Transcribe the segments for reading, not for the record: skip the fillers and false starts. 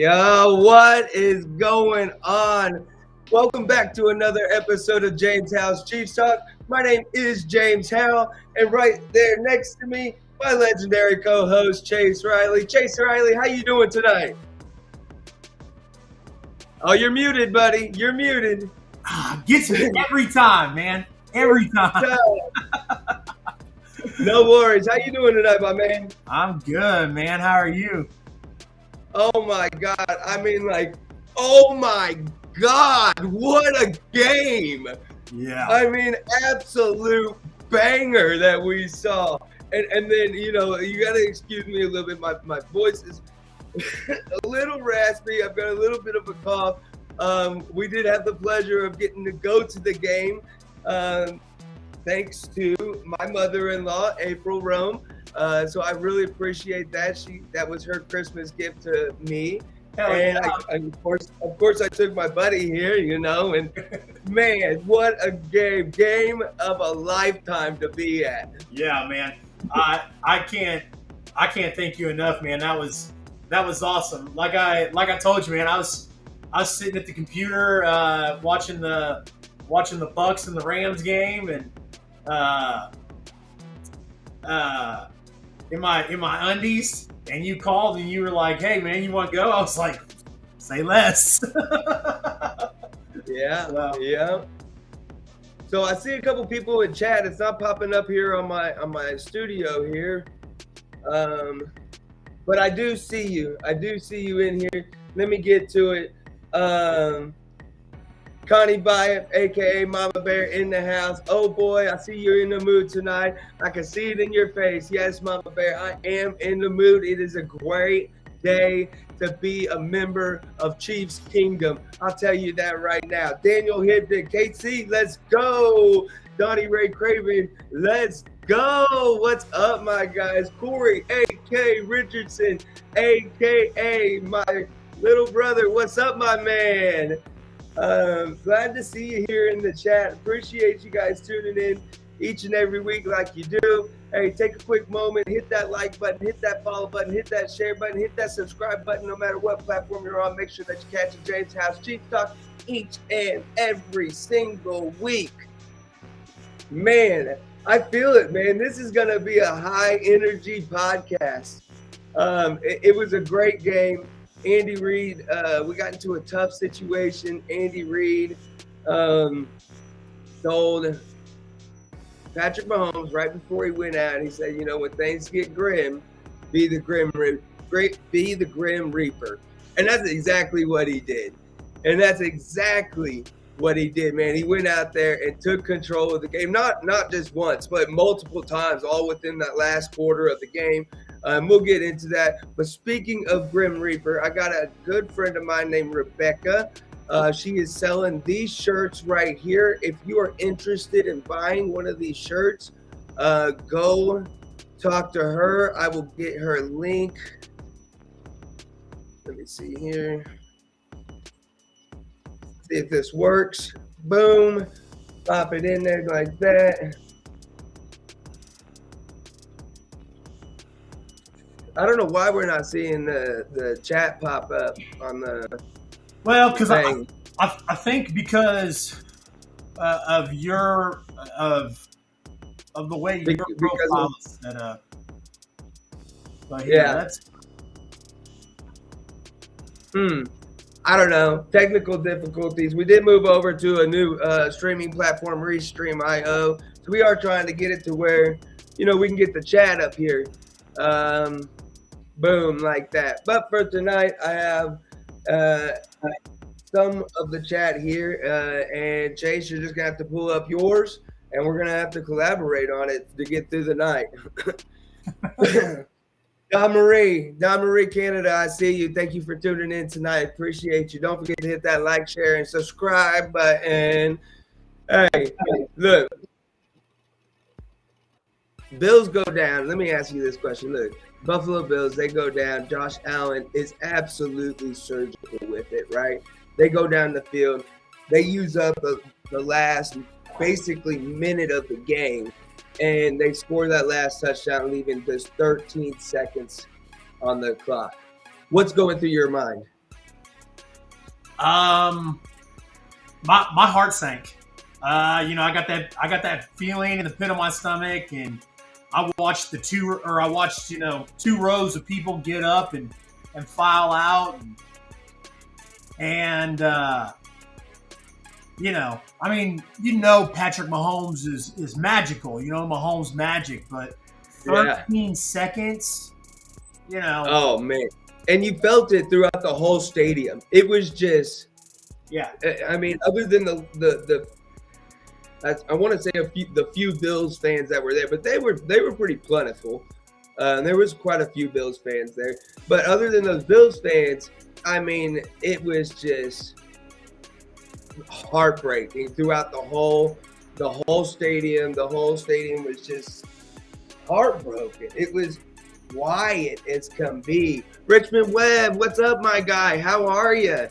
Yo, what is going on? Welcome back to another episode of Jaymes Howell's Chiefs Talk. My name is Jaymes Howell, and right there next to me, my legendary co-host, Chase Riley. Chase Riley, how you doing tonight? Oh, you're muted, buddy. You're muted. Gets me every time, man. Every time. No worries. How you doing tonight, my man? I'm good, man. How are you? Oh, my God. Oh, my God. What a game. Yeah. Absolute banger that we saw. And then, you got to excuse me a little bit. My voice is a little raspy. I've got a little bit of a cough. We did have the pleasure of getting to go to the game. Thanks to my mother-in-law, April Rome. So I really appreciate that. That was her Christmas gift to me. And of course I took my buddy here, and man, what a game of a lifetime to be at. Yeah, man. I can't thank you enough, man. That was awesome. Like I told you, man, I was sitting at the computer watching the Bucks and the Rams game, and in my undies, and you called and you were like, "Hey, man, you want to go?" I was like, "Say less." Yeah. So I see a couple people in chat. It's not popping up here on my studio here, but I do see you. I do see you in here. Let me get to it. Connie Byatt, aka Mama Bear, in the house. Oh boy, I see you're in the mood tonight. I can see it in your face. Yes, Mama Bear, I am in the mood. It is a great day to be a member of Chiefs Kingdom. I'll tell you that right now. Daniel Hibden, KC, let's go. Donnie Ray Craven, let's go. What's up, my guys? Corey, A.K. Richardson, a.k.a. my little brother. What's up, my man? Glad to see you here in the chat. Appreciate you guys tuning in each and every week like you do. Hey, take a quick moment, hit that like button, hit that follow button, hit that share button, hit that subscribe button. No matter what platform you're on, make sure that you catch the Jaymes Howell Chiefs Talk each and every single week. Man, I feel it, man. This is going to be a high energy podcast. It was a great game. Andy Reid, we got into a tough situation. Andy Reid told Patrick Mahomes right before he went out. He said, when things get grim, be the Grim Reaper. And that's exactly what he did. Man. He went out there and took control of the game. Not just once, but multiple times, all within that last quarter of the game. We'll get into that. But speaking of Grim Reaper, I got a good friend of mine named Rebecca. She is selling these shirts right here. If you are interested in buying one of these shirts, go talk to her. I will get her link. Let me see here. See if this works. Boom. Pop it in there like that. I don't know why we're not seeing the chat pop up on the. Well, because I think because of your of the way your profile is set up. But yeah, that's. I don't know. Technical difficulties. We did move over to a new streaming platform, Restream.io. So we are trying to get it to where we can get the chat up here. Boom, like that. But for tonight, I have some of the chat here. And Chase, you're just going to have to pull up yours, and we're going to have to collaborate on it to get through the night. Don Marie, Canada, I see you. Thank you for tuning in tonight. Appreciate you. Don't forget to hit that like, share, and subscribe button. Hey, look. Bills go down. Let me ask you this question. Look. Buffalo Bills, they go down. Josh Allen is absolutely surgical with it, right? They go down the field. They use up the last basically minute of the game, and they score that last touchdown, leaving just 13 seconds on the clock. What's going through your mind? My heart sank. I got that feeling in the pit of my stomach, and I watched two rows of people get up and file out, and Patrick Mahomes is magical. Mahomes magic, but 13 seconds, Oh man, and you felt it throughout the whole stadium. It was just, yeah. I mean, other than the I want to say the few Bills fans that were there, but they were pretty plentiful. There was quite a few Bills fans there, but other than those Bills fans, I mean, it was just heartbreaking throughout the whole stadium. The whole stadium was just heartbroken. It was quiet as can be. Richmond Webb, what's up, my guy? How are you?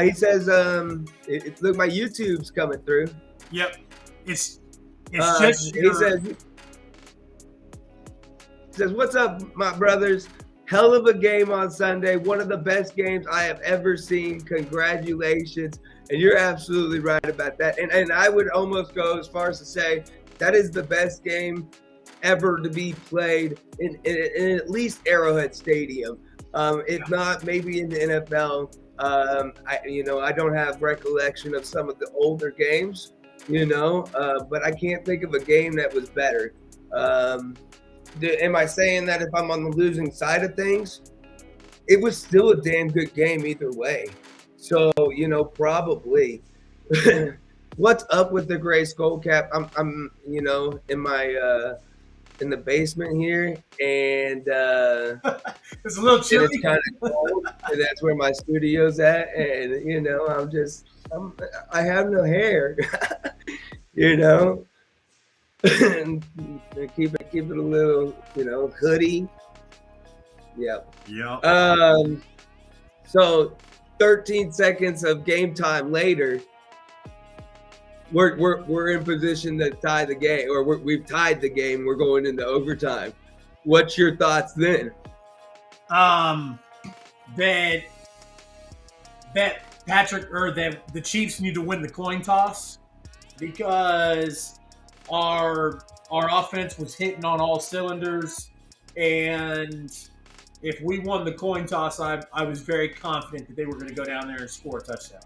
He says, look, my YouTube's coming through. Yep, it's just. He says, what's up, my brothers? Hell of a game on Sunday. One of the best games I have ever seen. Congratulations. And you're absolutely right about that. And I would almost go as far as to say that is the best game ever to be played in at least Arrowhead Stadium. If not, maybe in the NFL. I don't have recollection of some of the older games, but I can't think of a game that was better. Am I saying that if I'm on the losing side of things? It was still a damn good game either way. So, probably. What's up with the gray skull cap? I'm in my in the basement here, and it's a little chilly. It's kind of cold, and that's where my studio's at. And I have no hair, and keep it a little, hoodie. Yep. Yeah. So 13 seconds of game time later, we're in position to tie the game, or we've tied the game. We're going into overtime. What's your thoughts then? That Patrick, or that the Chiefs need to win the coin toss, because our offense was hitting on all cylinders, and if we won the coin toss, I was very confident that they were going to go down there and score a touchdown.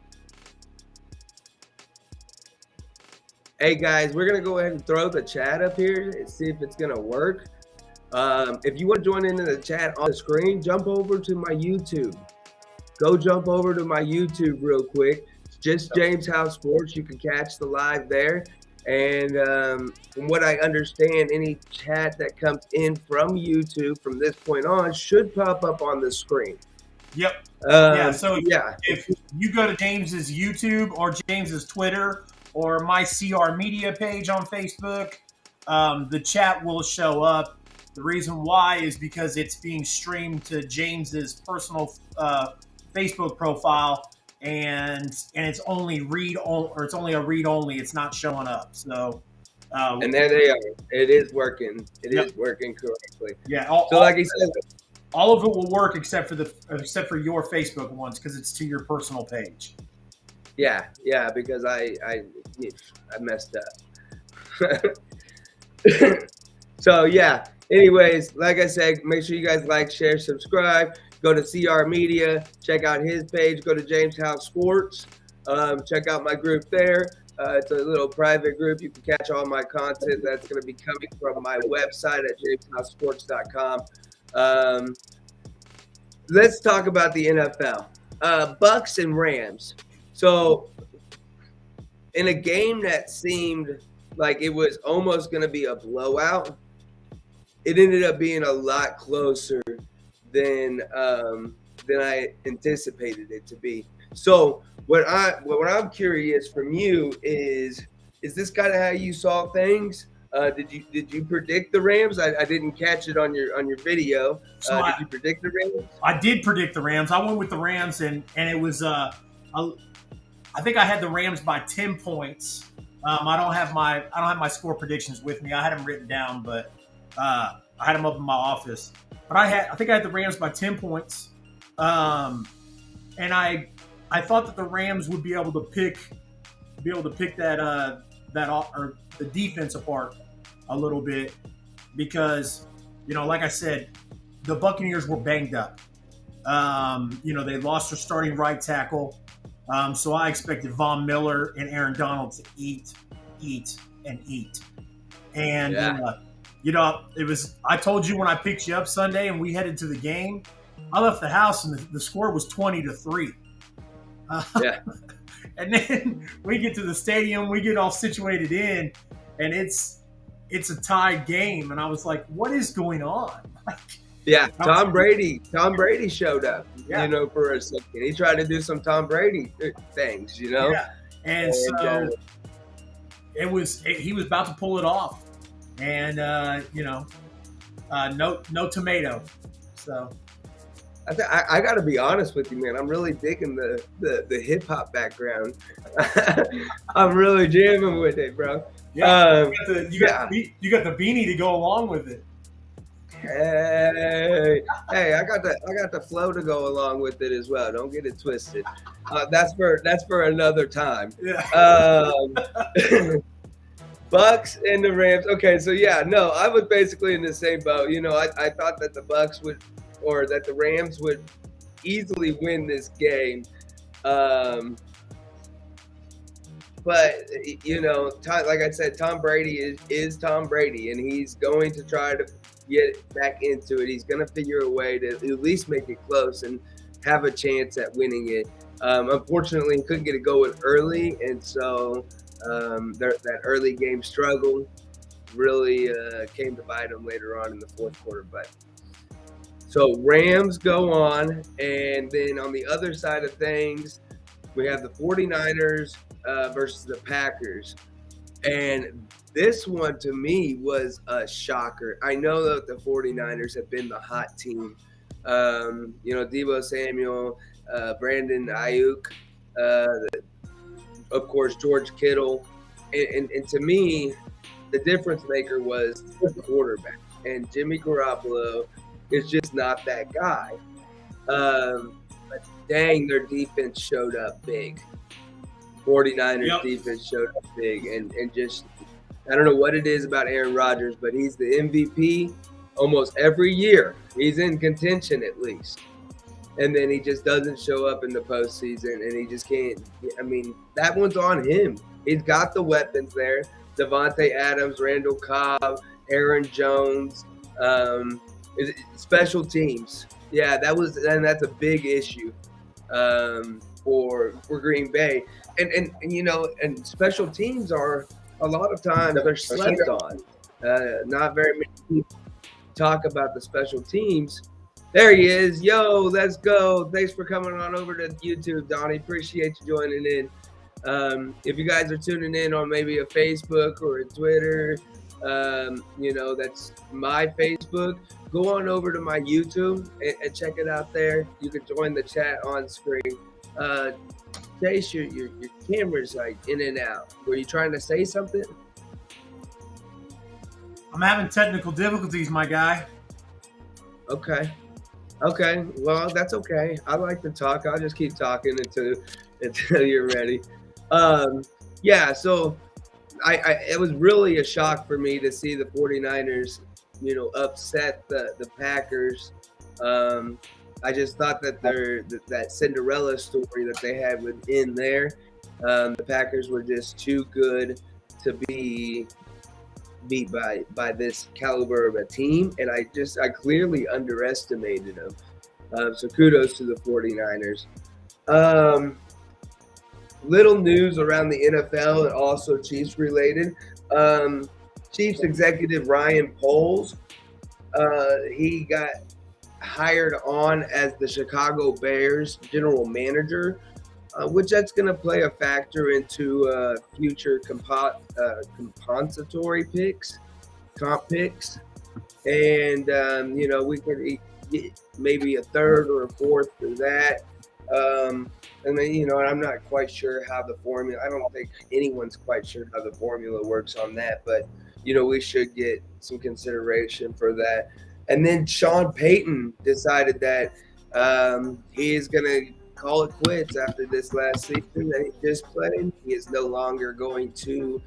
Hey guys, we're gonna go ahead and throw the chat up here and see if it's gonna work. If you want to join into the chat on the screen, jump over to my YouTube. Go jump over to my YouTube real quick. It's just Jaymes Howell Sports. You can catch the live there. And from what I understand, any chat that comes in from YouTube from this point on should pop up on the screen. Yep. If you go to James's YouTube or James's Twitter or my CR Media page on Facebook, the chat will show up. The reason why is because it's being streamed to James's personal Facebook profile, and it's only it's only a read only. It's not showing up. So, and there they are. It is working. It is working correctly. Yeah. Like he said, all of it will work except for your Facebook ones, because it's to your personal page. Yeah, because I messed up. So yeah. Anyways, like I said, make sure you guys like, share, subscribe. Go to CR Media. Check out his page. Go to Jaymes Howell Sports. Check out my group there. It's a little private group. You can catch all my content that's going to be coming from my website at jameshowellsports.com. Let's talk about the NFL. Bucks and Rams. So in a game that seemed like it was almost going to be a blowout, it ended up being a lot closer than I anticipated it to be. So what I'm curious from you is this kind of how you saw things? Did you predict the Rams? I didn't catch it on your video. Did you predict the Rams? I did predict the Rams. I went with the Rams, and it was I think I had the Rams by 10 points. I don't have my score predictions with me. I had them written down, but I had them up in my office. But I think I had the Rams by 10 points. And I I thought that the Rams would be able to pick or the defense apart a little bit because, like I said, the Buccaneers were banged up. They lost their starting right tackle. So I expected Von Miller and Aaron Donald to eat. And, it was, I told you when I picked you up Sunday and we headed to the game, I left the house and the score was 20-3. Yeah. And then we get to the stadium, we get all situated in, and it's a tied game. And I was like, what is going on? Yeah, Tom Brady showed up, for a second. He tried to do some Tom Brady things, Yeah. And so he was about to pull it off. And, no tomato. So I got to be honest with you, man. I'm really digging the hip hop background. I'm really jamming with it, bro. Yeah, you got the beanie to go along with it. Hey, I got the flow to go along with it as well. Don't get it twisted. That's for another time. Yeah. Bucks and the Rams. Okay, so I was basically in the same boat. I thought that the Bucks would, or that the Rams would easily win this game. But like I said, Tom Brady is Tom Brady, and he's going to try to get back into it. He's going to figure a way to at least make it close and have a chance at winning it. Unfortunately, he couldn't get it going early, and so that early game struggle really came to bite him later on in the fourth quarter. But so Rams go on, and then on the other side of things, we have the 49ers versus the Packers. And this one, to me, was a shocker. I know that the 49ers have been the hot team. Deebo Samuel, Brandon Ayuk, of course, George Kittle. And to me, the difference maker was the quarterback. And Jimmy Garoppolo is just not that guy. But dang, their defense showed up big. 49ers defense showed up big. And just, I don't know what it is about Aaron Rodgers, but he's the MVP almost every year. He's in contention at least. And then he just doesn't show up in the postseason, and he just can't. I mean, that one's on him. He's got the weapons there. Devontae Adams, Randall Cobb, Aaron Jones, special teams. Yeah, that's a big issue for Green Bay. And special teams are a lot of times they're slept on. Not very many people talk about the special teams. There he is. Yo, let's go. Thanks for coming on over to YouTube, Donnie. Appreciate you joining in. If you guys are tuning in on maybe a Facebook or a Twitter, that's my Facebook. Go on over to my YouTube and check it out there. You can join the chat on screen. Chase, your camera's like in and out. Were you trying to say something? I'm having technical difficulties, my guy. Okay. Well, that's okay. I like to talk. I'll just keep talking until you're ready. So it was really a shock for me to see the 49ers, upset the Packers. I just thought that that Cinderella story that they had within there, the Packers were just too good to be beat by this caliber of a team, and I clearly underestimated them. So kudos to the 49ers. Little news around the NFL and also Chiefs related. Chiefs executive Ryan Poles, he got hired on as the Chicago Bears general manager, which that's going to play a factor into future comp picks. And, we could get maybe a third or a fourth for that. And then, I'm not quite sure how the formula, I don't think anyone's quite sure how the formula works on that, but, we should get some consideration for that. And then Sean Payton decided that he is going to call it quits after this last season that he just played. He is no longer going to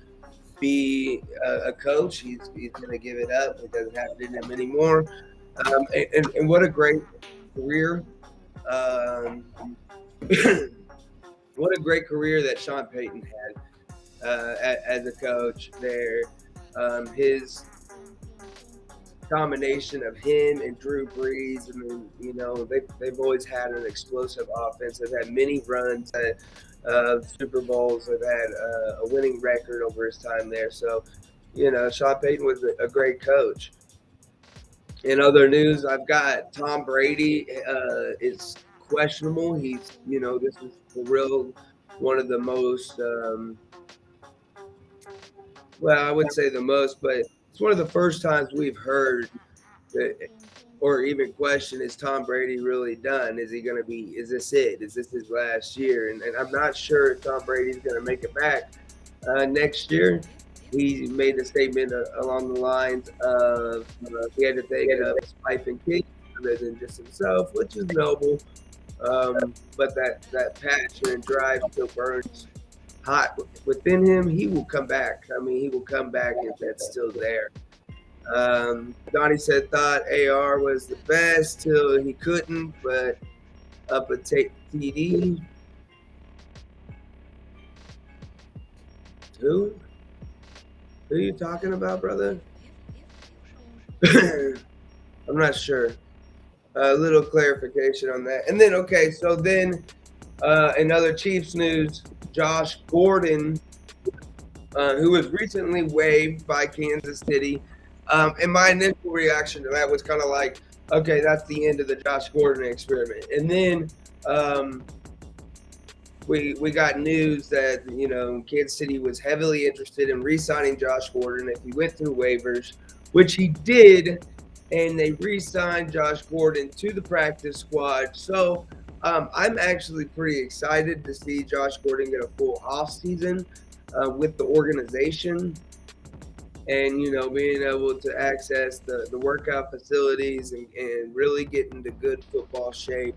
be a coach. He's going to give it up. It doesn't have it in him anymore. And what a great career. What a great career that Sean Payton had as a coach there. His combination of him and Drew Brees, and then, you know, they've always had an explosive offense. They've had many runs at Super Bowls. They've had a winning record over his time there. So, you know, Sean Payton was a great coach. In other news, I've got Tom Brady is questionable. He's, you know, this is for real one of the most, well, I would say the most, but it's one of the first times we've heard that, or even question, is Tom Brady really done? Is he going to be, is this it? Is this his last year? And I'm not sure if Tom Brady's going to make it back next year. He made a statement along the lines of he had to think of his wife and kids rather than just himself, which is noble. But that passion and drive still burns hot within him. He will come back. I mean, he will come back if that's still there. Donnie said thought AR was the best till he couldn't, but up a TD. Who are you talking about, brother? I'm not sure. A little clarification on that. And then, okay, so then in other Chiefs news, Josh Gordon, who was recently waived by Kansas City. And my initial reaction to that was kind of like, okay, that's the end of the Josh Gordon experiment. And then we got news that, you know, Kansas City was heavily interested in re-signing Josh Gordon if he went through waivers, which he did, and they re-signed Josh Gordon to the practice squad. So I'm actually pretty excited to see Josh Gordon get a full offseason with the organization. And, you know, being able to access the workout facilities and really get into good football shape,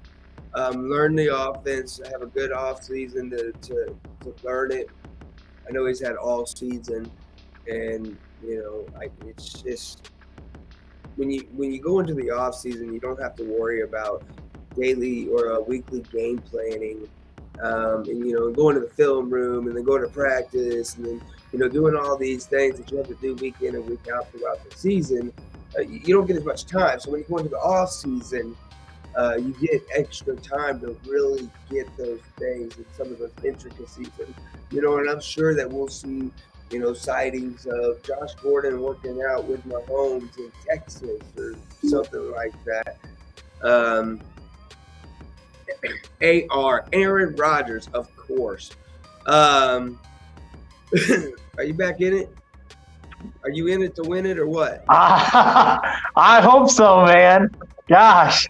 learn the offense, have a good off season to learn it. I know he's had all season, and, you know, it's just when you go into the off season, you don't have to worry about daily or weekly game planning, and, you know, going to the film room and then going to practice and then, you know, doing all these things that you have to do week in and week out throughout the season. You don't get as much time. So when you go into the off season, you get extra time to really get those things and some of those intricacies. And, you know, and I'm sure that we'll see, you know, sightings of Josh Gordon working out with Mahomes in Texas or something like that. Aaron Rodgers, of course. Are you back in it? Are you in it to win it or what? I hope so, man. Gosh,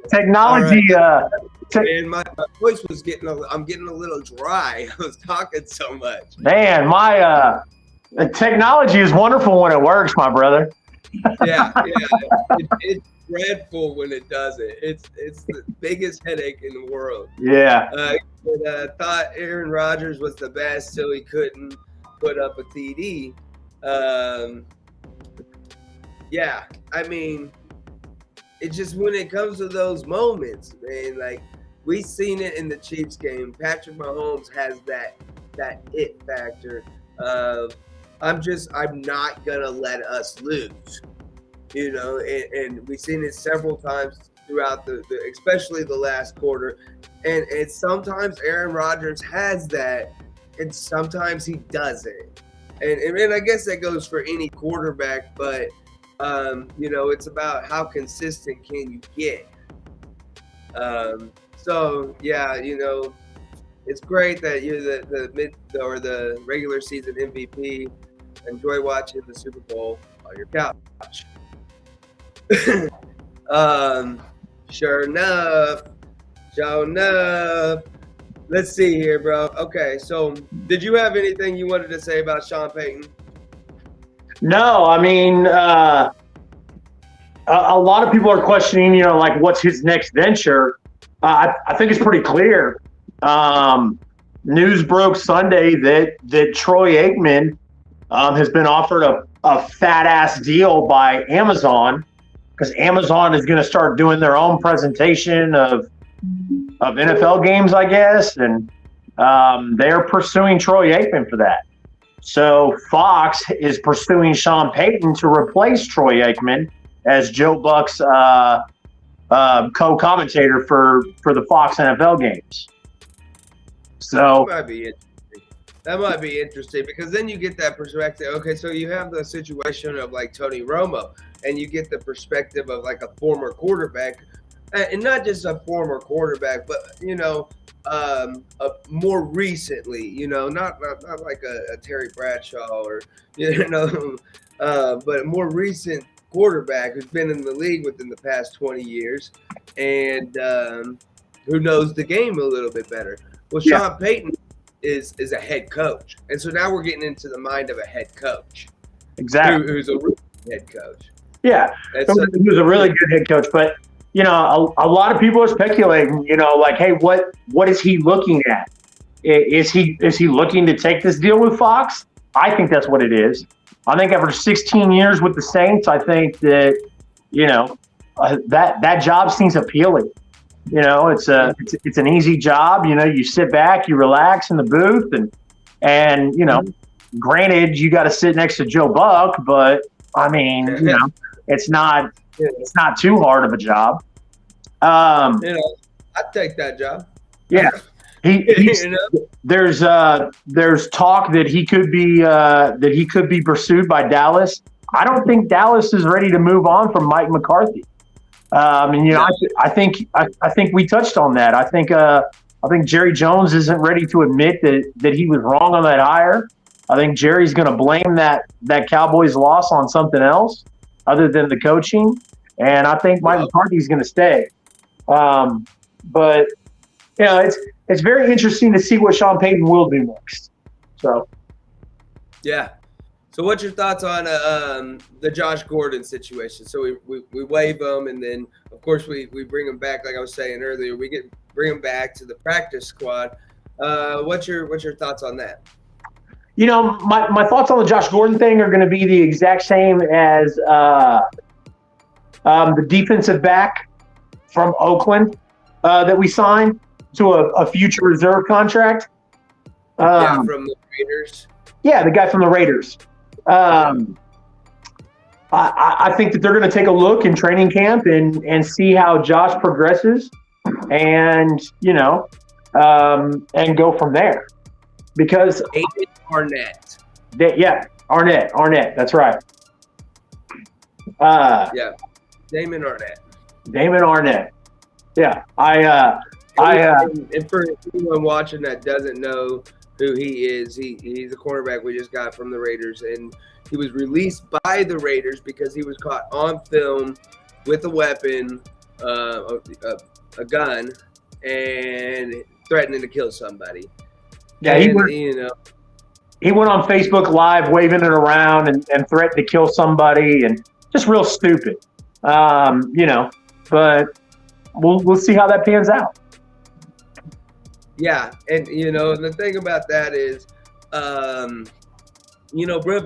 technology. Right. Man, my voice was I'm getting a little dry. I was talking so much. Man, my technology is wonderful when it works, my brother. Yeah. It's dreadful when it doesn't. It's the biggest headache in the world. Yeah. Thought Aaron Rodgers was the best till he couldn't put up a TD. Yeah, I mean, it just, when it comes to those moments, man, like we seen it in the Chiefs game. Patrick Mahomes has that it factor of I'm not gonna let us lose, you know, and we've seen it several times throughout the especially the last quarter, and sometimes Aaron Rodgers has that, and sometimes he doesn't, and I guess that goes for any quarterback, but you know, it's about how consistent can you get. So yeah, you know, it's great that you're the mid or the regular season MVP. Enjoy watching the Super Bowl on your couch. Sure enough. Let's see here, bro. Okay, so did you have anything you wanted to say about Sean Payton? No, I mean, a lot of people are questioning, you know, like what's his next venture. I think it's pretty clear. News broke Sunday that Troy Aikman has been offered a fat ass deal by Amazon, because Amazon is going to start doing their own presentation of NFL games, I guess, and they're pursuing Troy Aikman for that. So Fox is pursuing Sean Payton to replace Troy Aikman as Joe Buck's co-commentator for the Fox NFL games. So that might be interesting, because then you get that perspective. Okay, so you have the situation of like Tony Romo, and you get the perspective of like a former quarterback, and not just a former quarterback, but more recently, not like a Terry Bradshaw or but a more recent quarterback who's been in the league within the past 20 years and who knows the game a little bit better. Well, Sean Payton is a head coach, and so now we're getting into the mind of a head coach. Exactly. Who's a really head coach. Yeah, he was a really good head coach, but a lot of people are speculating, like, hey, what is he looking at? Is he looking to take this deal with Fox? I think that's what it is. I think after 16 years with the Saints, I think that that job seems appealing. It's an easy job. You sit back, you relax in the booth, and granted, you got to sit next to Joe Buck, but I mean, it's not too hard of a job. I'd take that job. Yeah. There's talk that he could be pursued by Dallas. I don't think Dallas is ready to move on from Mike McCarthy. I think we touched on that. I think Jerry Jones isn't ready to admit that he was wrong on that hire. I think Jerry's going to blame that Cowboys loss on something else other than the coaching, and I think Mike McCarthy's going to stay. But it's very interesting to see what Sean Payton will do next. So, yeah. So, what's your thoughts on the Josh Gordon situation? So we waive him, and then of course we bring him back. Like I was saying earlier, bring him back to the practice squad. What's your thoughts on that? My thoughts on the Josh Gordon thing are going to be the exact same as the defensive back from Oakland that we signed to a future reserve contract. From the Raiders. Yeah, the guy from the Raiders. I think that they're going to take a look in training camp and see how Josh progresses, and and go from there. Because Arnett. Arnett. That's right. Damon Arnett. Yeah, and for anyone watching that doesn't know who he is, he's a cornerback we just got from the Raiders, and he was released by the Raiders because he was caught on film with a weapon, a gun, and threatening to kill somebody. Yeah, he went on Facebook Live waving it around and threatened to kill somebody, and just real stupid. But we'll see how that pans out. Yeah, and the thing about that is, Brett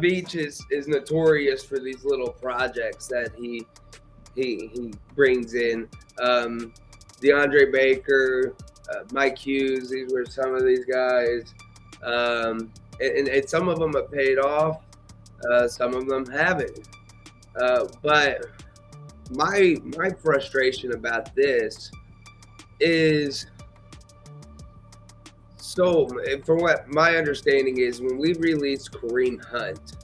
Veach is notorious for these little projects that he brings in. DeAndre Baker, Mike Hughes, these were some of these guys. And some of them have paid off, some of them haven't. But my frustration about this is, so from what my understanding is, when we released Kareem Hunt,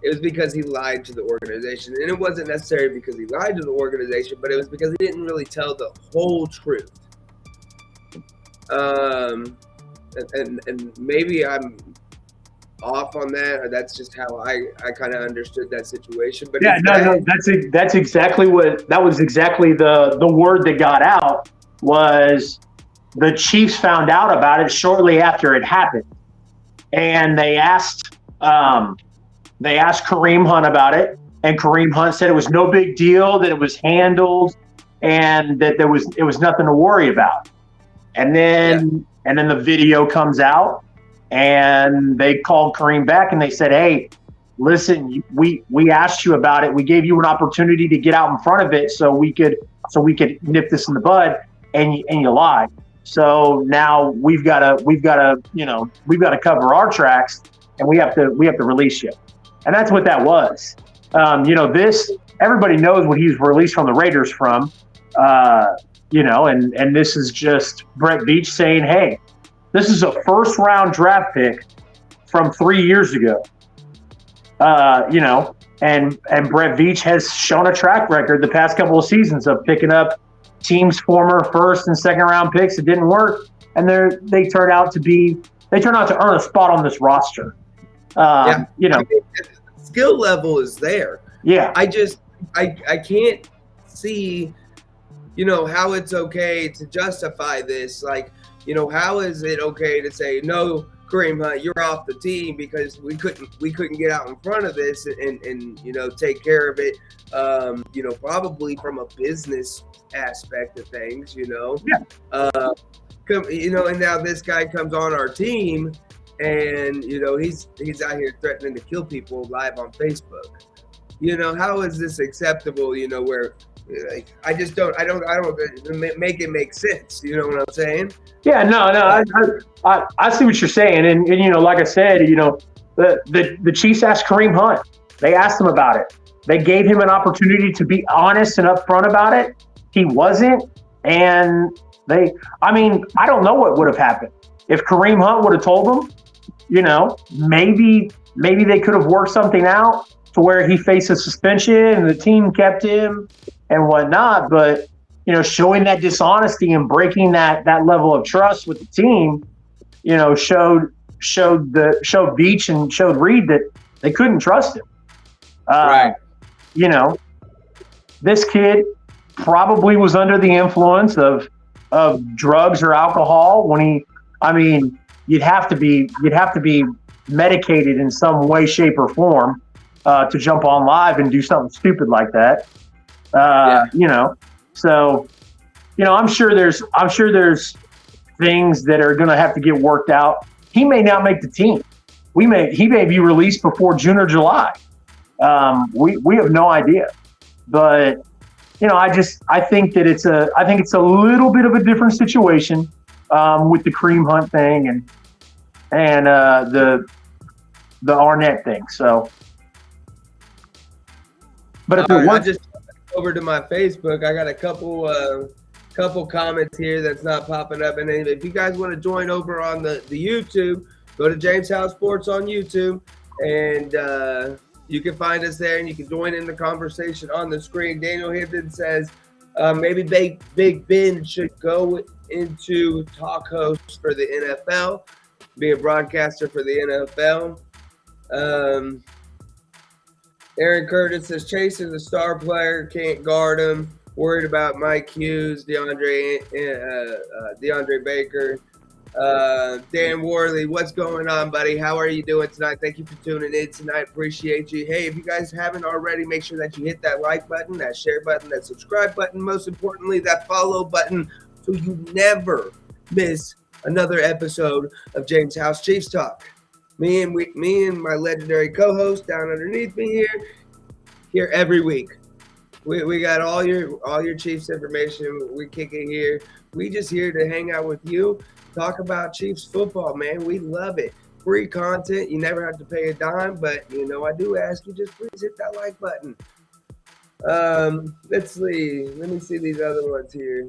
it was because he lied to the organization. And it wasn't necessarily because he lied to the organization, but it was because he didn't really tell the whole truth. And maybe I'm off on that, or that's just how I kind of understood that situation. But that's exactly the word that got out was the Chiefs found out about it shortly after it happened, and they asked Kareem Hunt about it, and Kareem Hunt said it was no big deal, that it was handled, and that it was nothing to worry about. And then the video comes out, and they called Kareem back and they said, "Hey, listen, we asked you about it. We gave you an opportunity to get out in front of it so we could nip this in the bud, and you lied. So now we've got to cover our tracks, and we have to release you." And that's what that was. Everybody knows what he was released from the Raiders from. And this is just Brett Veach saying, "Hey, this is a first-round draft pick from 3 years ago." And Brett Veach has shown a track record the past couple of seasons of picking up teams' former first and second round picks that didn't work, and they turn out to earn a spot on this roster. The skill level is there. Yeah, I can't see, how it's okay to justify this. Like, how is it okay to say, "No, Kareem Hunt, you're off the team because we couldn't get out in front of this and take care of it." Probably from a business aspect of things. And now this guy comes on our team, and he's out here threatening to kill people live on Facebook. How is this acceptable? Where I don't make it make sense. You know what I'm saying? Yeah, no, I see what you're saying, and like I said, the Chiefs asked Kareem Hunt. They asked him about it. They gave him an opportunity to be honest and upfront about it. He wasn't, and I don't know what would have happened if Kareem Hunt would have told them. Maybe they could have worked something out to where he faced a suspension and the team kept him and whatnot. But showing that dishonesty and breaking that level of trust with the team, showed Veach and showed Reed that they couldn't trust him. Right. This kid probably was under the influence of drugs or alcohol when you'd have to be medicated in some way, shape, or form to jump on live and do something stupid like that. So, I'm sure there's things that are going to have to get worked out. He may not make the team. He may be released before June or July. We have no idea, but I think that it's a little bit of a different situation with the Kareem Hunt thing and the Arnett thing. So, but if I just over to my Facebook, I got a couple comments here that's not popping up, and if you guys want to join over on the YouTube, go to Jaymes Howell Sports on YouTube, and you can find us there, and you can join in the conversation on the screen. Daniel Hibden says maybe Big Ben should go into talk host for the NFL, be a broadcaster for the NFL. Aaron Curtis says Chase is a star player, can't guard him. Worried about Mike Hughes, DeAndre Baker. Dan Worley, what's going on, buddy? How are you doing tonight? Thank you for tuning in tonight. Appreciate you. Hey, if you guys haven't already, make sure that you hit that like button, that share button, that subscribe button, most importantly, that follow button, so you never miss another episode of Jaymes Howell Chiefs Talk. Me and my legendary co-host down underneath me here every week. We got all your Chiefs information. We kick it here. We just here to hang out with you, talk about Chiefs football, man. We love it. Free content. You never have to pay a dime, but I do ask you, just please hit that like button. Let's see. Let me see these other ones here.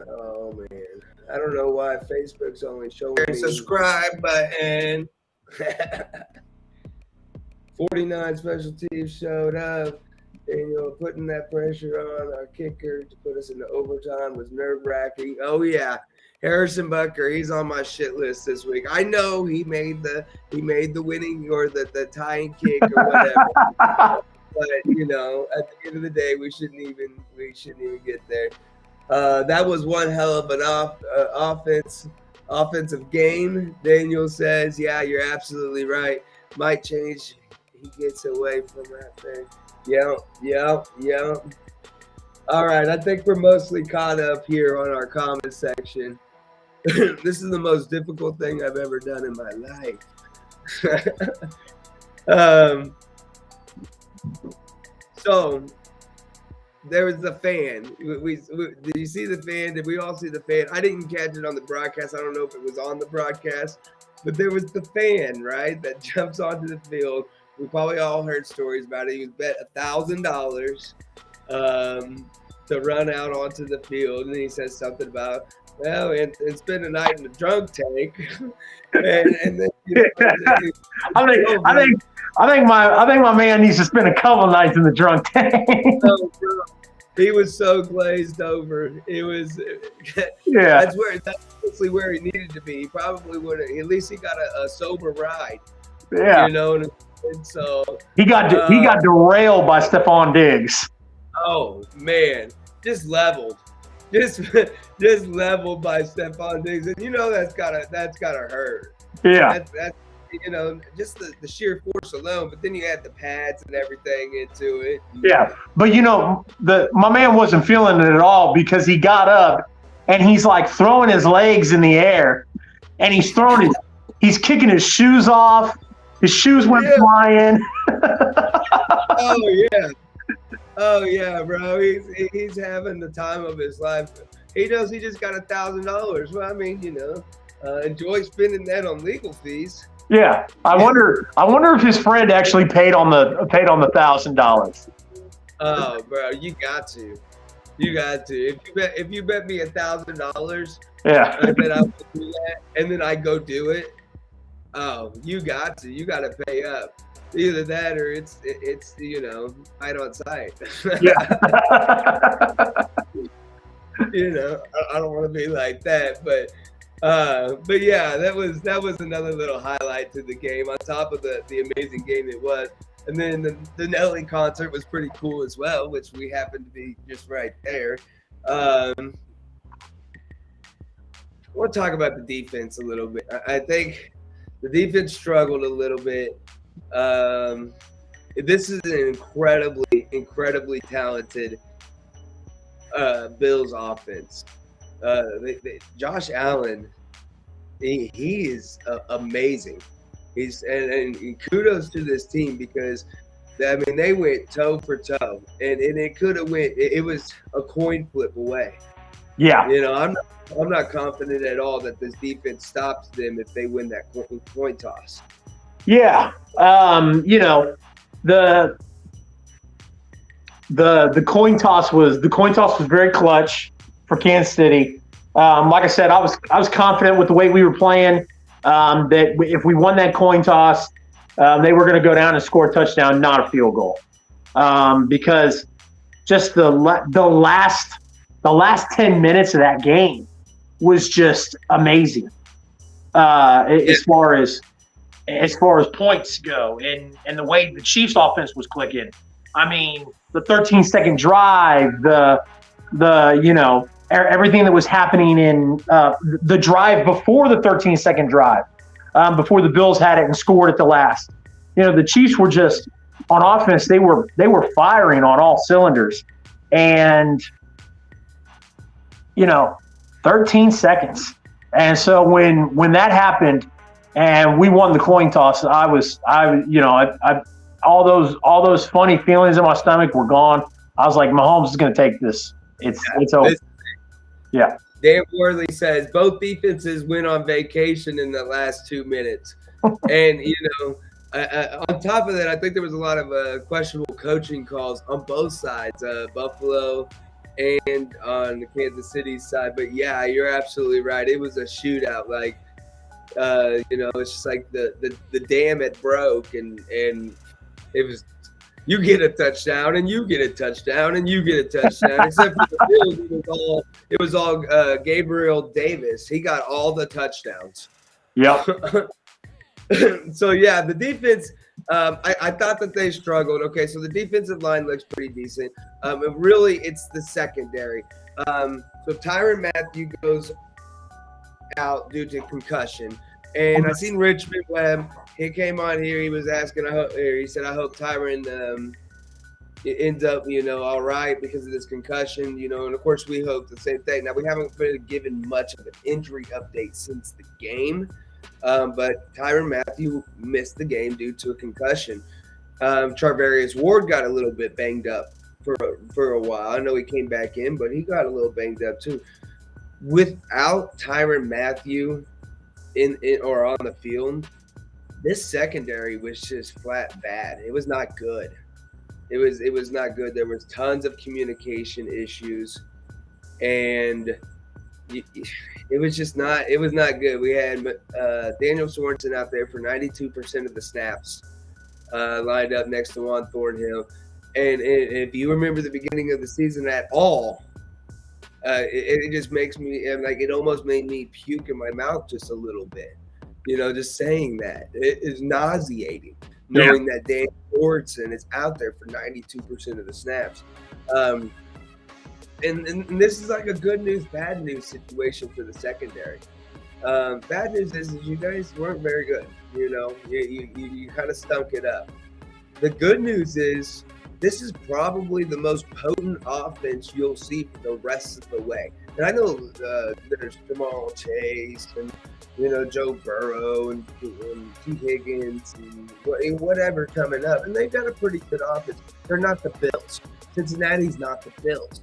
Oh man, I don't know why Facebook's only showing me subscribe button. 49 special teams showed up. And, putting that pressure on our kicker to put us into overtime was nerve-wracking. Oh yeah, Harrison Butker, he's on my shit list this week. I know he made the winning or the tying kick or whatever. But at the end of the day, we shouldn't even get there. That was one hell of an offensive game. Daniel says, yeah, you're absolutely right. Might change. He gets away from that thing. Yeah. All right, I think we're mostly caught up here on our comment section. This is the most difficult thing I've ever done in my life. So there was the fan. Did you see the fan? Did we all see the fan? I didn't catch it on the broadcast. I don't know if it was on the broadcast, but there was the fan, right, that jumps onto the field. We probably all heard stories about it. He was bet $1,000 to run out onto the field, and he says something about, well, and spend a night in the drunk tank. and then, I think my man needs to spend a couple nights in the drunk tank. He was so glazed over. It was, yeah. That's mostly where he needed to be. He probably would have. At least he got a sober ride. Yeah. And so he got derailed by Stephon Diggs. Oh man, just leveled by Stephon Diggs, and that's gotta hurt. Yeah. That's just the sheer force alone. But then you add the pads and everything into it. Yeah, but my man wasn't feeling it at all because he got up and he's like throwing his legs in the air, and he's kicking his shoes off. His shoes went flying. Oh yeah, bro. He's having the time of his life. He knows he just got $1,000. Well, I mean, enjoy spending that on legal fees. Yeah, I wonder if his friend actually paid on the $1,000. Oh, bro, you got to. If you bet me $1,000, yeah, and then I would do that, and then I go do it. Oh, you got to. You got to pay up. Either that or it's right on site. Yeah. I don't want to be like that, but yeah, that was another little highlight to the game on top of the amazing game it was. And then the Nelly concert was pretty cool as well, which we happened to be just right there. I want to talk about the defense a little bit. I think the defense struggled a little bit. This is an incredibly talented Bills offense. Josh Allen, he is amazing. And kudos to this team because they went toe for toe, and it could have went. It was a coin flip away. Yeah. I'm not confident at all that this defense stops them if they win that coin toss. Yeah. The coin toss was very clutch for Kansas City. Like I said, I was confident with the way we were playing that if we won that coin toss, they were going to go down and score a touchdown, not a field goal, because just the last 10 minutes of that game was just amazing as far as points go, and the way the Chiefs offense was clicking. I mean, the 13-second drive, everything that was happening in the drive before the 13-second drive, before the Bills had it and scored at the last. The Chiefs were just on offense. They were firing on all cylinders, and 13 seconds. And so when that happened, and we won the coin toss, all those funny feelings in my stomach were gone. I was like, Mahomes is going to take this. It's over. Yeah. Dan Worley says both defenses went on vacation in the last 2 minutes. And, on top of that, I think there was a lot of questionable coaching calls on both sides, Buffalo and on the Kansas City side. But, yeah, you're absolutely right. It was a shootout. Like, it's just like the dam had broke, and it was you get a touchdown and you get a touchdown and you get a touchdown. Except for the Bills, it was all Gabriel Davis. He got all the touchdowns. Yep. So yeah, the defense. I thought that they struggled. Okay, so the defensive line looks pretty decent. Really, it's the secondary. So Tyrann Mathieu goes out due to concussion, and I seen Richmond Webb. He came on here. He was asking. He said, "I hope Tyrann it ends up, all right because of this concussion, and of course we hope the same thing. Now, we haven't really given much of an injury update since the game, but Tyrann Mathieu missed the game due to a concussion. Charvarius Ward got a little bit banged up for a while. I know he came back in, but he got a little banged up too. Without Tyrann Mathieu in or on the field, this secondary was just flat bad. It was not good. It was not good. There was tons of communication issues, and it was just not. It was not good. We had Daniel Sorensen out there for 92% of the snaps, lined up next to Juan Thornhill. And if you remember the beginning of the season at all, it just makes me like it almost made me puke in my mouth just a little bit. Just saying that it is nauseating, knowing that Daniel Sorensen is out there for 92% of the snaps. And this is like a good news, bad news situation for the secondary. Bad news is you guys weren't very good. You kind of stunk it up. The good news is this is probably the most potent offense you'll see for the rest of the way. And I know there's Jamal Chase and Joe Burrow and T. Higgins and whatever coming up, and they've got a pretty good offense. They're not the Bills. Cincinnati's not the Bills.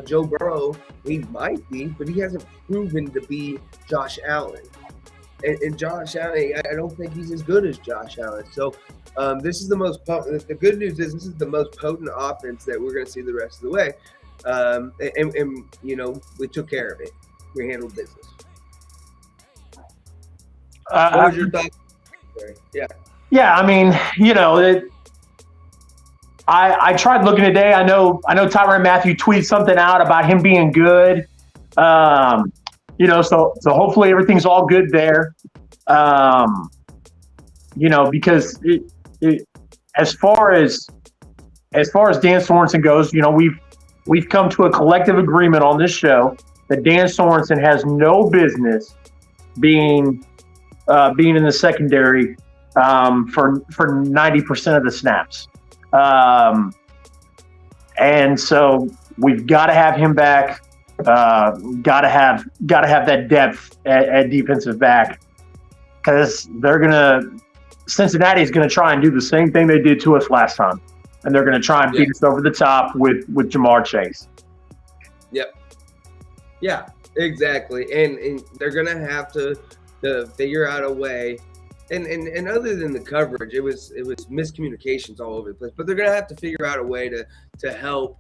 Joe Burrow, he might be, but he hasn't proven to be Josh Allen. And Josh Allen, I don't think he's as good as Josh Allen. So this is the most potent. The good news is this is the most potent offense that we're going to see the rest of the way. And we took care of it. We handled business. What was your thought? Yeah. Yeah, I mean, I tried looking today. I know Tyrann Mathieu tweeted something out about him being good. So hopefully everything's all good there. Because as far as Dan Sorensen goes, we've come to a collective agreement on this show that Dan Sorensen has no business being in the secondary for 90% of the snaps. And so we've got to have him back. Got to have that depth at defensive back, because Cincinnati's gonna try and do the same thing they did to us last time, and they're gonna try and beat us over the top with Jamar Chase. Yep. Yeah, exactly. And they're gonna have to figure out a way. And other than the coverage, it was miscommunications all over the place. But they're gonna have to figure out a way to help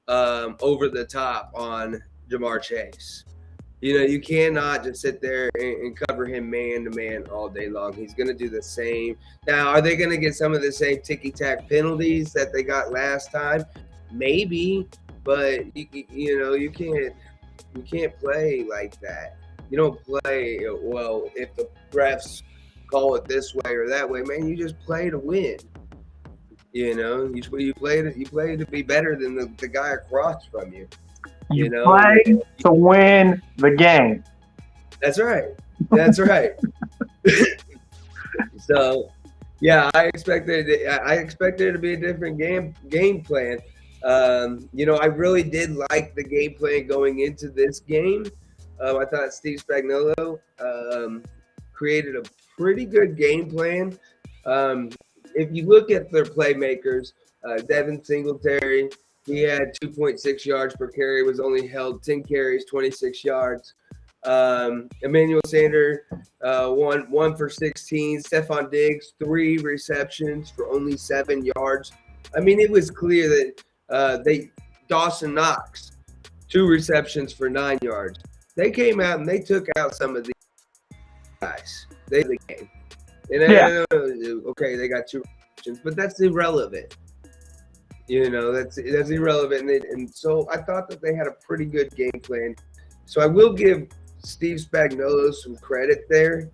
over the top on Jamar Chase. You cannot just sit there and cover him man to man all day long. He's gonna do the same. Now, are they gonna get some of the same ticky-tack penalties that they got last time? Maybe, but you can't play like that. You don't play well if the refs call it this way or that way, man. You just play to win. You play to be better than the guy across from you. You play to win the game. That's right. That's right. So, yeah, I expected it to be a different game plan. I really did like the game plan going into this game. I thought Steve Spagnuolo created a pretty good game plan. If you look at their playmakers, Devin Singletary, he had 2.6 yards per carry, was only held 10 carries, 26 yards. Emmanuel Sanders, 1 for 16. Stephon Diggs, 3 receptions for only 7 yards. I mean, it was clear that Dawson Knox, 2 receptions for 9 yards. They came out and they took out some of these guys. They the game. And okay, they got 2 receptions, but that's irrelevant. That's irrelevant. And so I thought that they had a pretty good game plan. So I will give Steve Spagnuolo some credit there,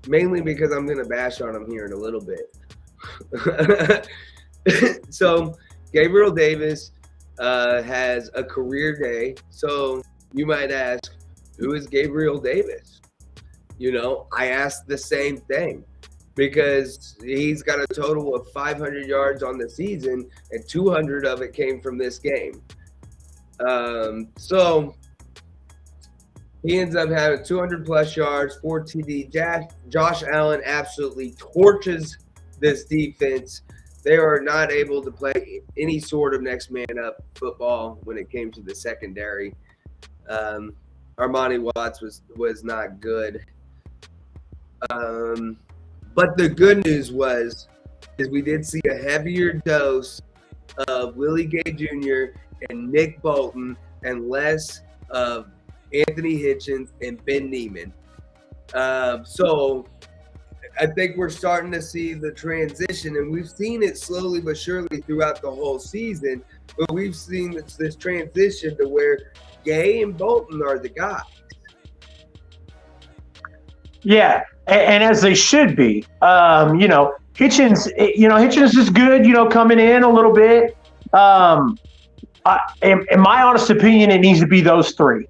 mainly because I'm going to bash on him here in a little bit. So Gabriel Davis has a career day. So you might ask, who is Gabriel Davis? I asked the same thing. because he's got a total of 500 yards on the season, and 200 of it came from this game. So he ends up having 200 plus yards, 4 TD. Josh Allen absolutely torches this defense. They are not able to play any sort of next man up football when it came to the secondary. Armani Watts was not good. But the good news is we did see a heavier dose of Willie Gay Jr. and Nick Bolton and less of Anthony Hitchens and Ben Neiman. So I think we're starting to see the transition, and we've seen it slowly but surely throughout the whole season, but we've seen this transition to where Gay and Bolton are the guys. Yeah, and as they should be. Hitchens is good, coming in a little bit. In my honest opinion, it needs to be those three.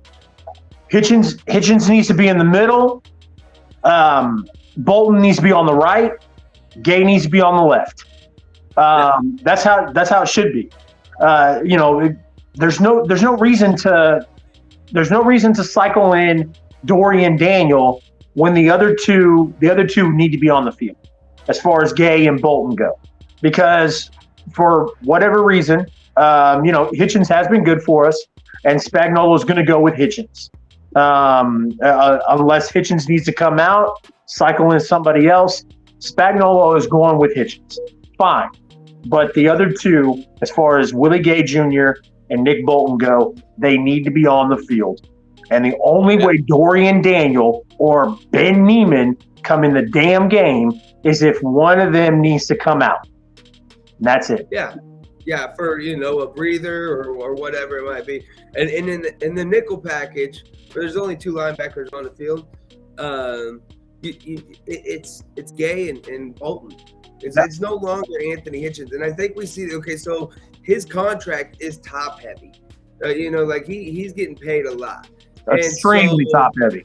Hitchens needs to be in the middle. Bolton needs to be on the right. Gay needs to be on the left. That's how it should be. There's no reason to cycle in Dory and Daniel when the other two need to be on the field, as far as Gay and Bolton go, because for whatever reason, Hitchens has been good for us, and Spagnuolo is going to go with Hitchens. Unless Hitchens needs to come out, cycle in somebody else, Spagnuolo is going with Hitchens. Fine. But the other two, as far as Willie Gay Jr. and Nick Bolton go, they need to be on the field. And the only way Dorian Daniel or Ben Neiman come in the damn game is if one of them needs to come out. And that's it. Yeah, for a breather or whatever it might be. And in the nickel package, there's only 2 linebackers on the field. It's Gay and Bolton. It's no longer Anthony Hitchens. And I think we see, so his contract is top heavy. He's getting paid a lot. Extremely top heavy.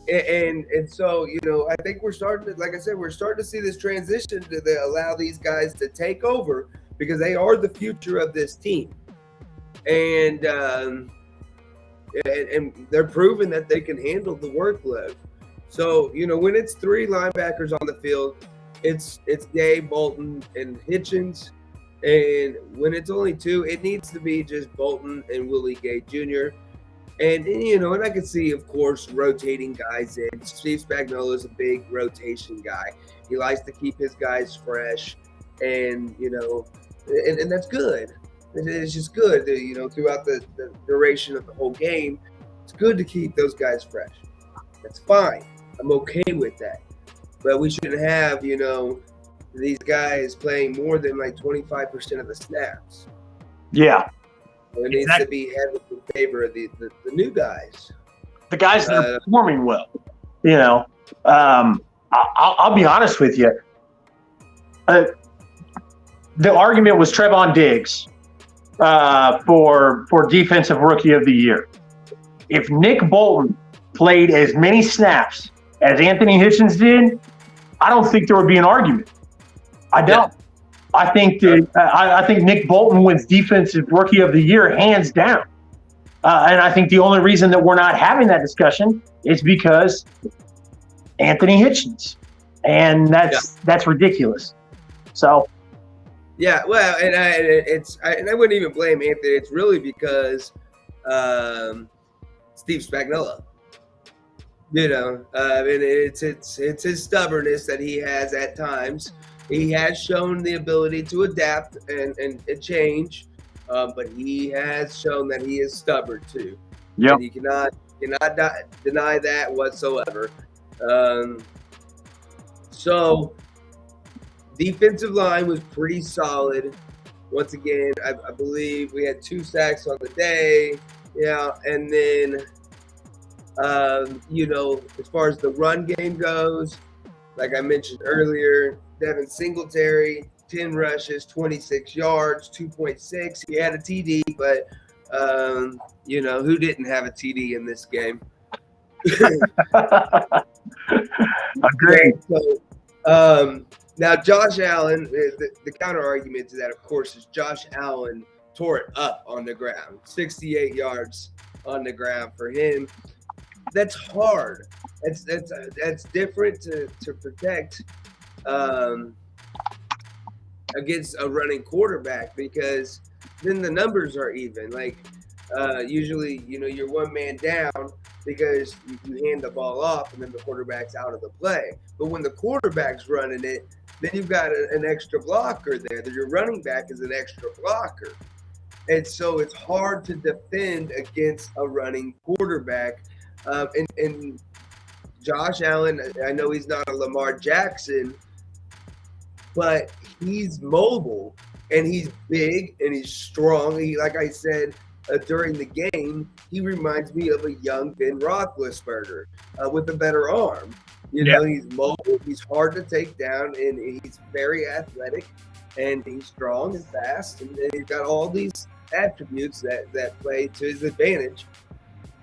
And so, I think we're starting to see this transition to allow these guys to take over, because they are the future of this team. And they're proving that they can handle the workload. So, when it's 3 linebackers on the field, it's Gay, Bolton, and Hitchens. And when it's only 2, it needs to be just Bolton and Willie Gay Jr. And I can see, of course, rotating guys in. Steve Spagnuolo is a big rotation guy. He likes to keep his guys fresh, and and that's good. It's just good, throughout the duration of the whole game. It's good to keep those guys fresh. That's fine. I'm okay with that. But we shouldn't have, these guys playing more than like 25% of the snaps. Yeah. It needs to be heavily in favor of the new guys. The guys that are performing well. I'll be honest with you. The argument was Trevon Diggs for Defensive Rookie of the Year. If Nick Bolton played as many snaps as Anthony Hitchens did, I don't think there would be an argument. I don't. Yeah. I think Nick Bolton wins Defensive Rookie of the Year hands down. And I think the only reason that we're not having that discussion is because Anthony Hitchens. And that's ridiculous. So yeah, well, and I wouldn't even blame Anthony. It's really because Steve Spagnuolo. And it's his stubbornness that he has at times. He has shown the ability to adapt and change, but he has shown that he is stubborn too. Yeah, you cannot deny that whatsoever. So defensive line was pretty solid. Once again, I believe we had 2 sacks on the day. Yeah, and then as far as the run game goes, like I mentioned earlier, Devin Singletary, 10 rushes, 26 yards, 2.6. He had a TD, but who didn't have a TD in this game? Agreed. So, Now, Josh Allen, the counter argument to that, of course, is Josh Allen tore it up on the ground, 68 yards on the ground for him. That's hard. That's different to protect against a running quarterback, because then the numbers are even. Like usually, you're one man down because you hand the ball off and then the quarterback's out of the play. But when the quarterback's running it, then you've got an extra blocker there. That your running back is an extra blocker. And so it's hard to defend against a running quarterback. And Josh Allen, I know he's not a Lamar Jackson, but he's mobile and he's big and he's strong. Like I said during the game, he reminds me of a young Ben Roethlisberger with a better arm. He's mobile, he's hard to take down, and he's very athletic, and he's strong and fast, and he's got all these attributes that play to his advantage.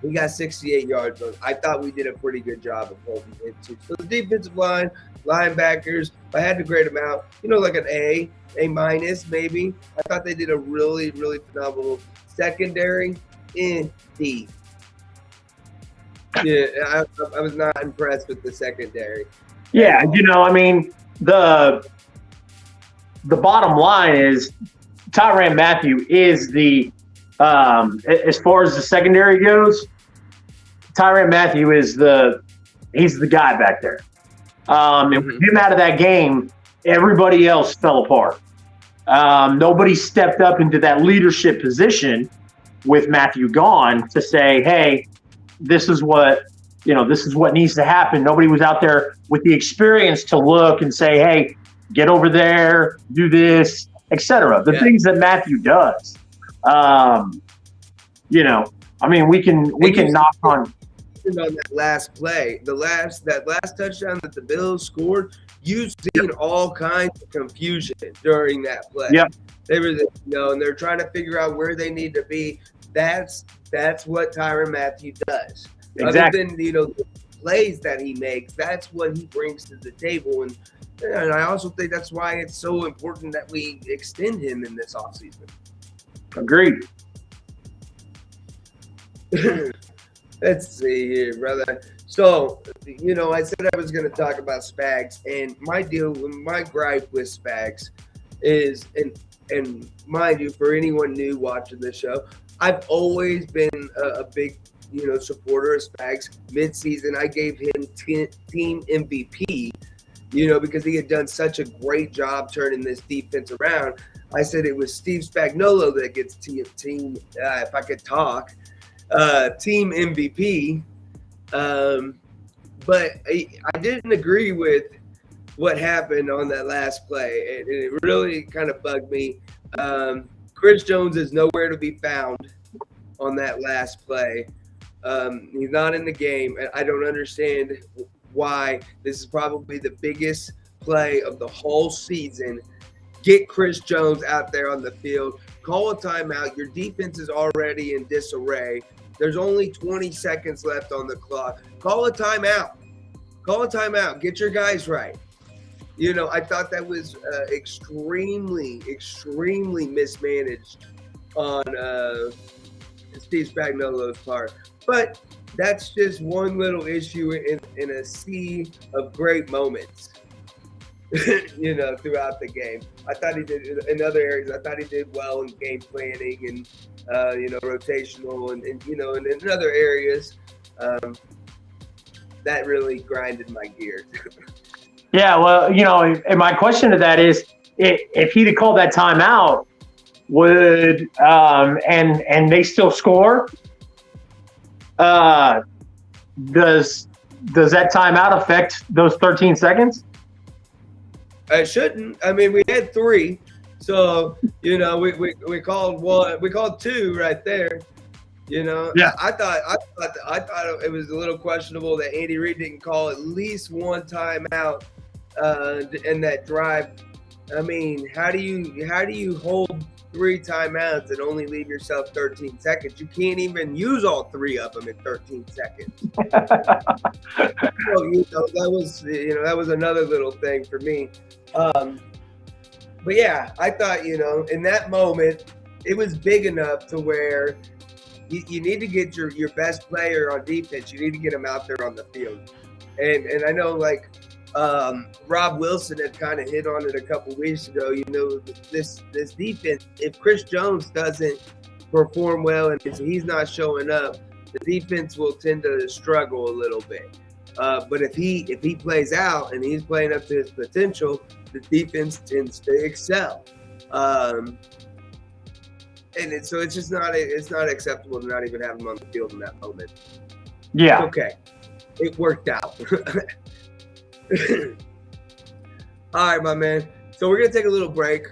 We got 68 yards. I thought we did a pretty good job of holding it too. So the defensive line, linebackers, I had to grade them out, like an A minus maybe. I thought they did a really, really phenomenal secondary in D. Yeah, I was not impressed with the secondary. Yeah, the bottom line is Tyrann Mathieu is the as far as the secondary goes, Tyrann Mathieu is he's the guy back there. And with him out of that game, everybody else fell apart. Nobody stepped up into that leadership position with Mathieu gone to say, hey, this is what needs to happen. Nobody was out there with the experience to look and say, hey, get over there, do this, etc. The things that Mathieu does. We can knock on that last play, that last touchdown that the Bills scored. You've seen all kinds of confusion during that play. Yeah, they were, and they're trying to figure out where they need to be. That's what Tyrann Mathieu does. Exactly. Other than the plays that he makes, that's what he brings to the table, and I also think that's why it's so important that we extend him in this offseason. Agreed. Let's see here, brother. So, I said I was going to talk about Spags, and my gripe with Spags is, and mind you, for anyone new watching the show, I've always been a big, supporter of Spags. Mid-season, I gave him team MVP, because he had done such a great job turning this defense around. I said it was Steve Spagnuolo that gets team if I could talk, team MVP. But I didn't agree with what happened on that last play. And it really kind of bugged me. Chris Jones is nowhere to be found on that last play. He's not in the game. I don't understand why. This is probably the biggest play of the whole season. Get Chris Jones out there on the field. Call a timeout. Your defense is already in disarray. There's only 20 seconds left on the clock. Call a timeout. Get your guys right. I thought that was extremely, extremely mismanaged on Steve Spagnuolo's part. But that's just one little issue in a sea of great moments, throughout the game. I thought he did in other areas. I thought he did well in game planning and, rotational and in other areas. That really grinded my gears. Yeah, well, and my question to that is, if he'd have called that timeout, would and they still score, does that timeout affect those 13 seconds? It shouldn't. I mean, we had 3, so we called one, we called 2 right there. Yeah. I thought it was a little questionable that Andy Reid didn't call at least one timeout in that drive. I mean, how do you hold 3 timeouts and only leave yourself 13 seconds. You can't even use all 3 of them in 13 seconds. So, that was another little thing for me. But yeah, I thought, in that moment, it was big enough to where you need to get your best player on defense. You need to get him out there on the field. And I know, like, Rob Wilson had kind of hit on it a couple weeks ago. This defense, if Chris Jones doesn't perform well and he's not showing up, the defense will tend to struggle a little bit. But if he plays out and he's playing up to his potential, the defense tends to excel. So it's just not acceptable to not even have him on the field in that moment. Yeah. Okay. It worked out. All right, my man. So we're going to take a little break.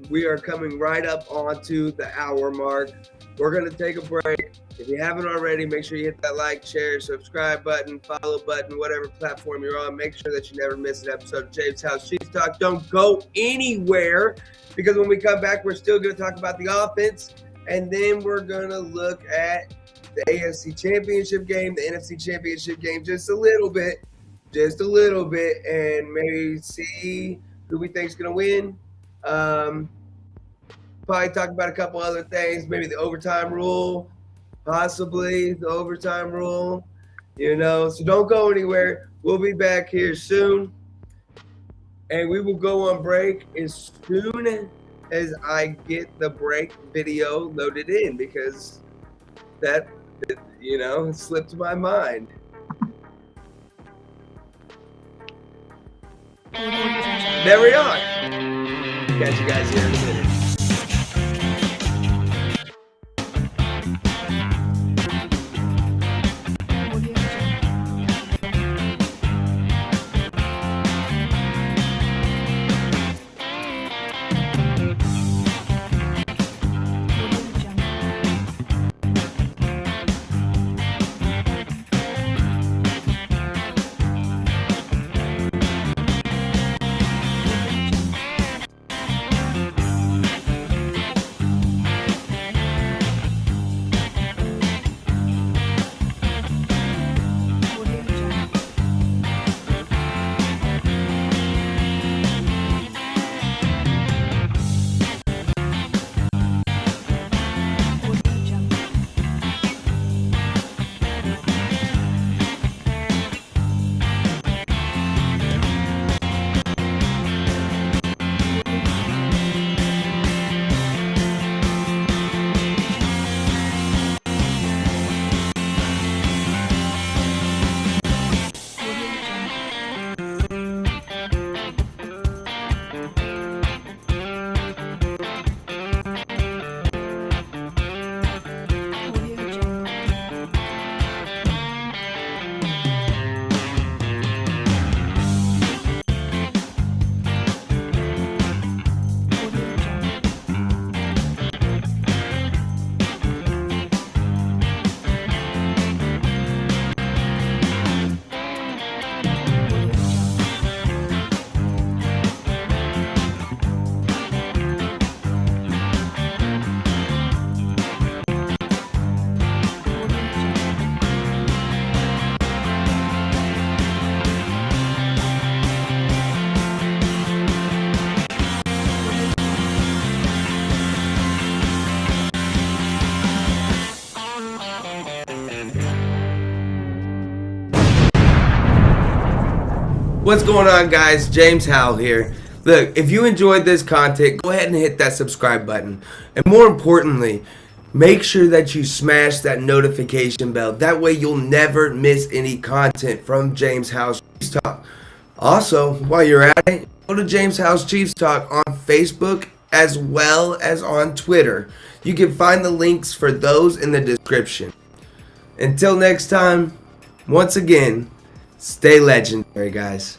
We are coming right up onto the hour mark. We're going to take a break. If you haven't already, make sure you hit that like, share, subscribe button, follow button, whatever platform you're on. Make sure that you never miss an episode of Jaymes Howell Chiefs Talk. Don't go anywhere, because when we come back, we're still going to talk about the offense, and then we're going to look at the AFC Championship game, the NFC Championship game just a little bit, and maybe see who we think is going to win. Probably talk about a couple other things, maybe the overtime rule, possibly the overtime rule, so don't go anywhere. We'll be back here soon, and we will go on break as soon as I get the break video loaded in, because that, it slipped my mind. There we are. Catch you guys here in a minute. What's going on, guys? Jaymes Howell here. Look, if you enjoyed this content, go ahead and hit that subscribe button. And more importantly, make sure that you smash that notification bell. That way you'll never miss any content from Jaymes Howell Chiefs Talk. Also, while you're at it, go to Jaymes Howell Chiefs Talk on Facebook as well as on Twitter. You can find the links for those in the description. Until next time, once again, stay legendary, guys.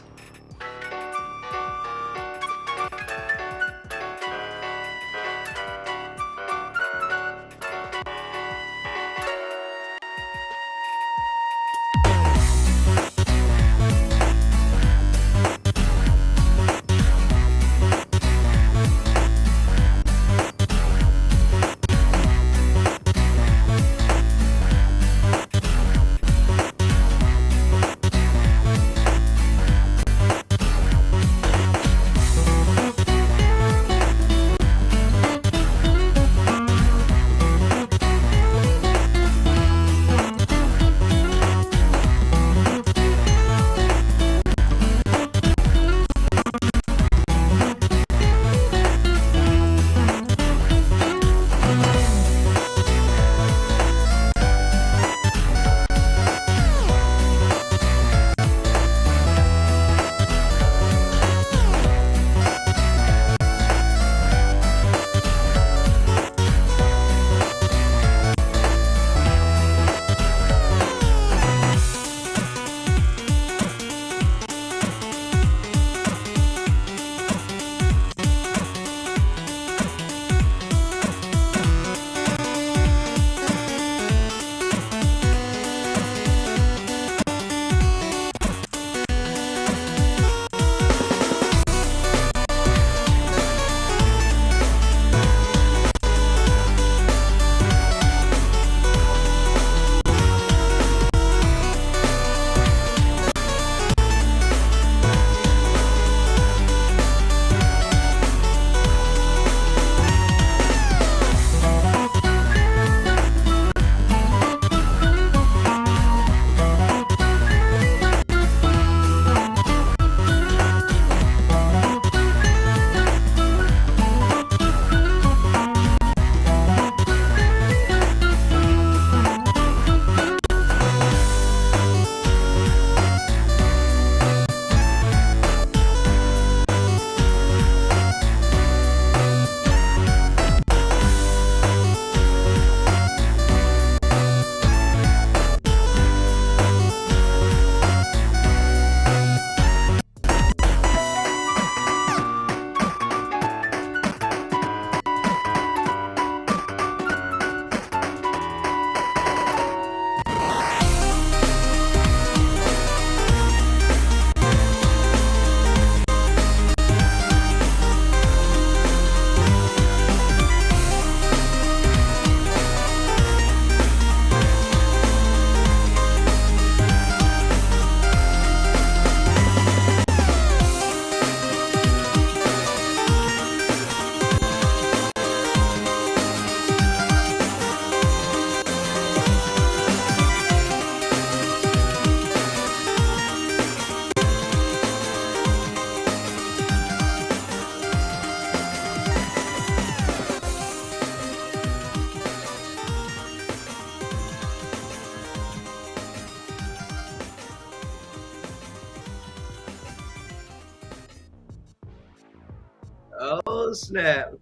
Oh, snap.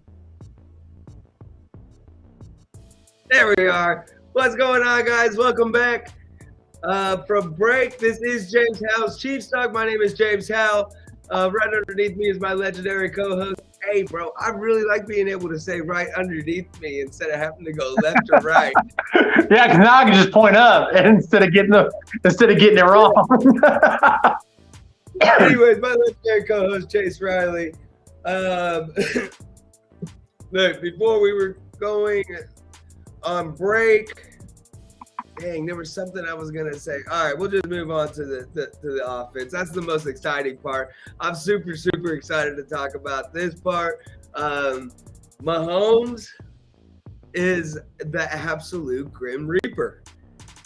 There we are. What's going on, guys? Welcome back from break. This is Jaymes Howell's Chiefs Talk. My name is Jaymes Howell. Right underneath me is my legendary co-host. Hey, bro, I really like being able to say right underneath me instead of having to go left or right. Yeah, because now I can just point up instead of getting it wrong. Anyways, my legendary co-host Chase Riley. Look, before we were going on break, dang, there was something I was gonna say. All right, we'll just move on to the offense. That's the most exciting part. I'm super excited to talk about this part. Mahomes is the absolute Grim Reaper.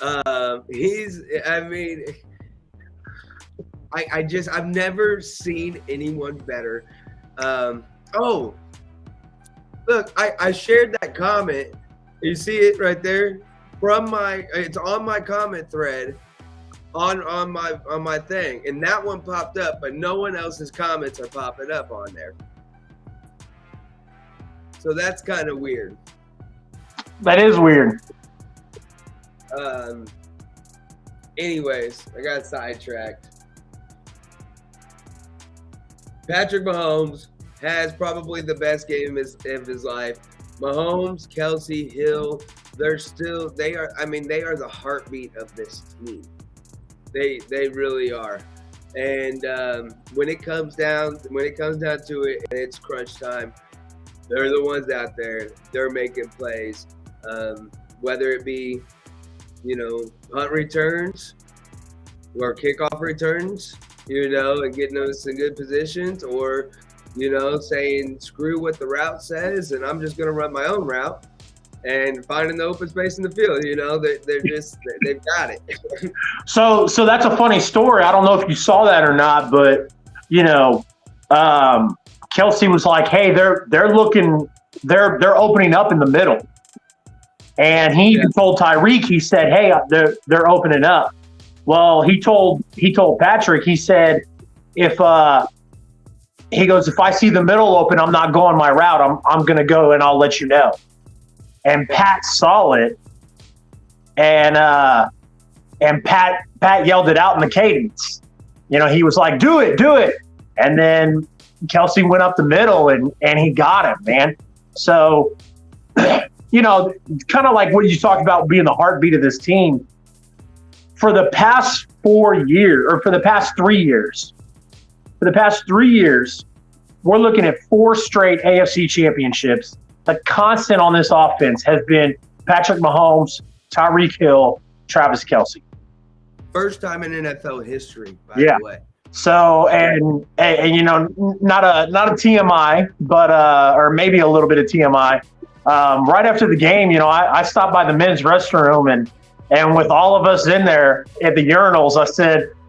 I've never seen anyone better. Oh, look, I shared that comment. You see it right there? It's on my comment thread on my thing, and that one popped up, but no one else's comments are popping up on there. So that's kind of weird. That is weird. Anyways, I got sidetracked. Patrick Mahomes has probably the best game of his life. Mahomes, Kelsey, Hill, they are the heartbeat of this team. They really are. And when it comes down to it, and it's crunch time, they're the ones out there. They're making plays, whether it be, punt returns or kickoff returns, and getting us in good positions, or saying screw what the route says, and I'm just going to run my own route and finding the open space in the field. They've got it. So that's a funny story. I don't know if you saw that or not, but Kelsey was like, "Hey, they're opening up in the middle," and he even told Tyreek. He said, "Hey, they're opening up." Well, he told Patrick. He said, "If I see the middle open, I'm not going my route. I'm going to go and I'll let you know." And Pat saw it, and Pat yelled it out in the cadence. He was like, "Do it!" And then Kelsey went up the middle, and he got him, man. So, kind of like what you talked about being the heartbeat of this team. For the past 4 years, or for the past 3 years, we're looking at 4 straight AFC championships. The constant on this offense has been Patrick Mahomes, Tyreek Hill, Travis Kelsey. First time in NFL history, by the way. So, and not a TMI, but or maybe a little bit of TMI. Right after the game, I stopped by the men's restroom, and with all of us in there at the urinals,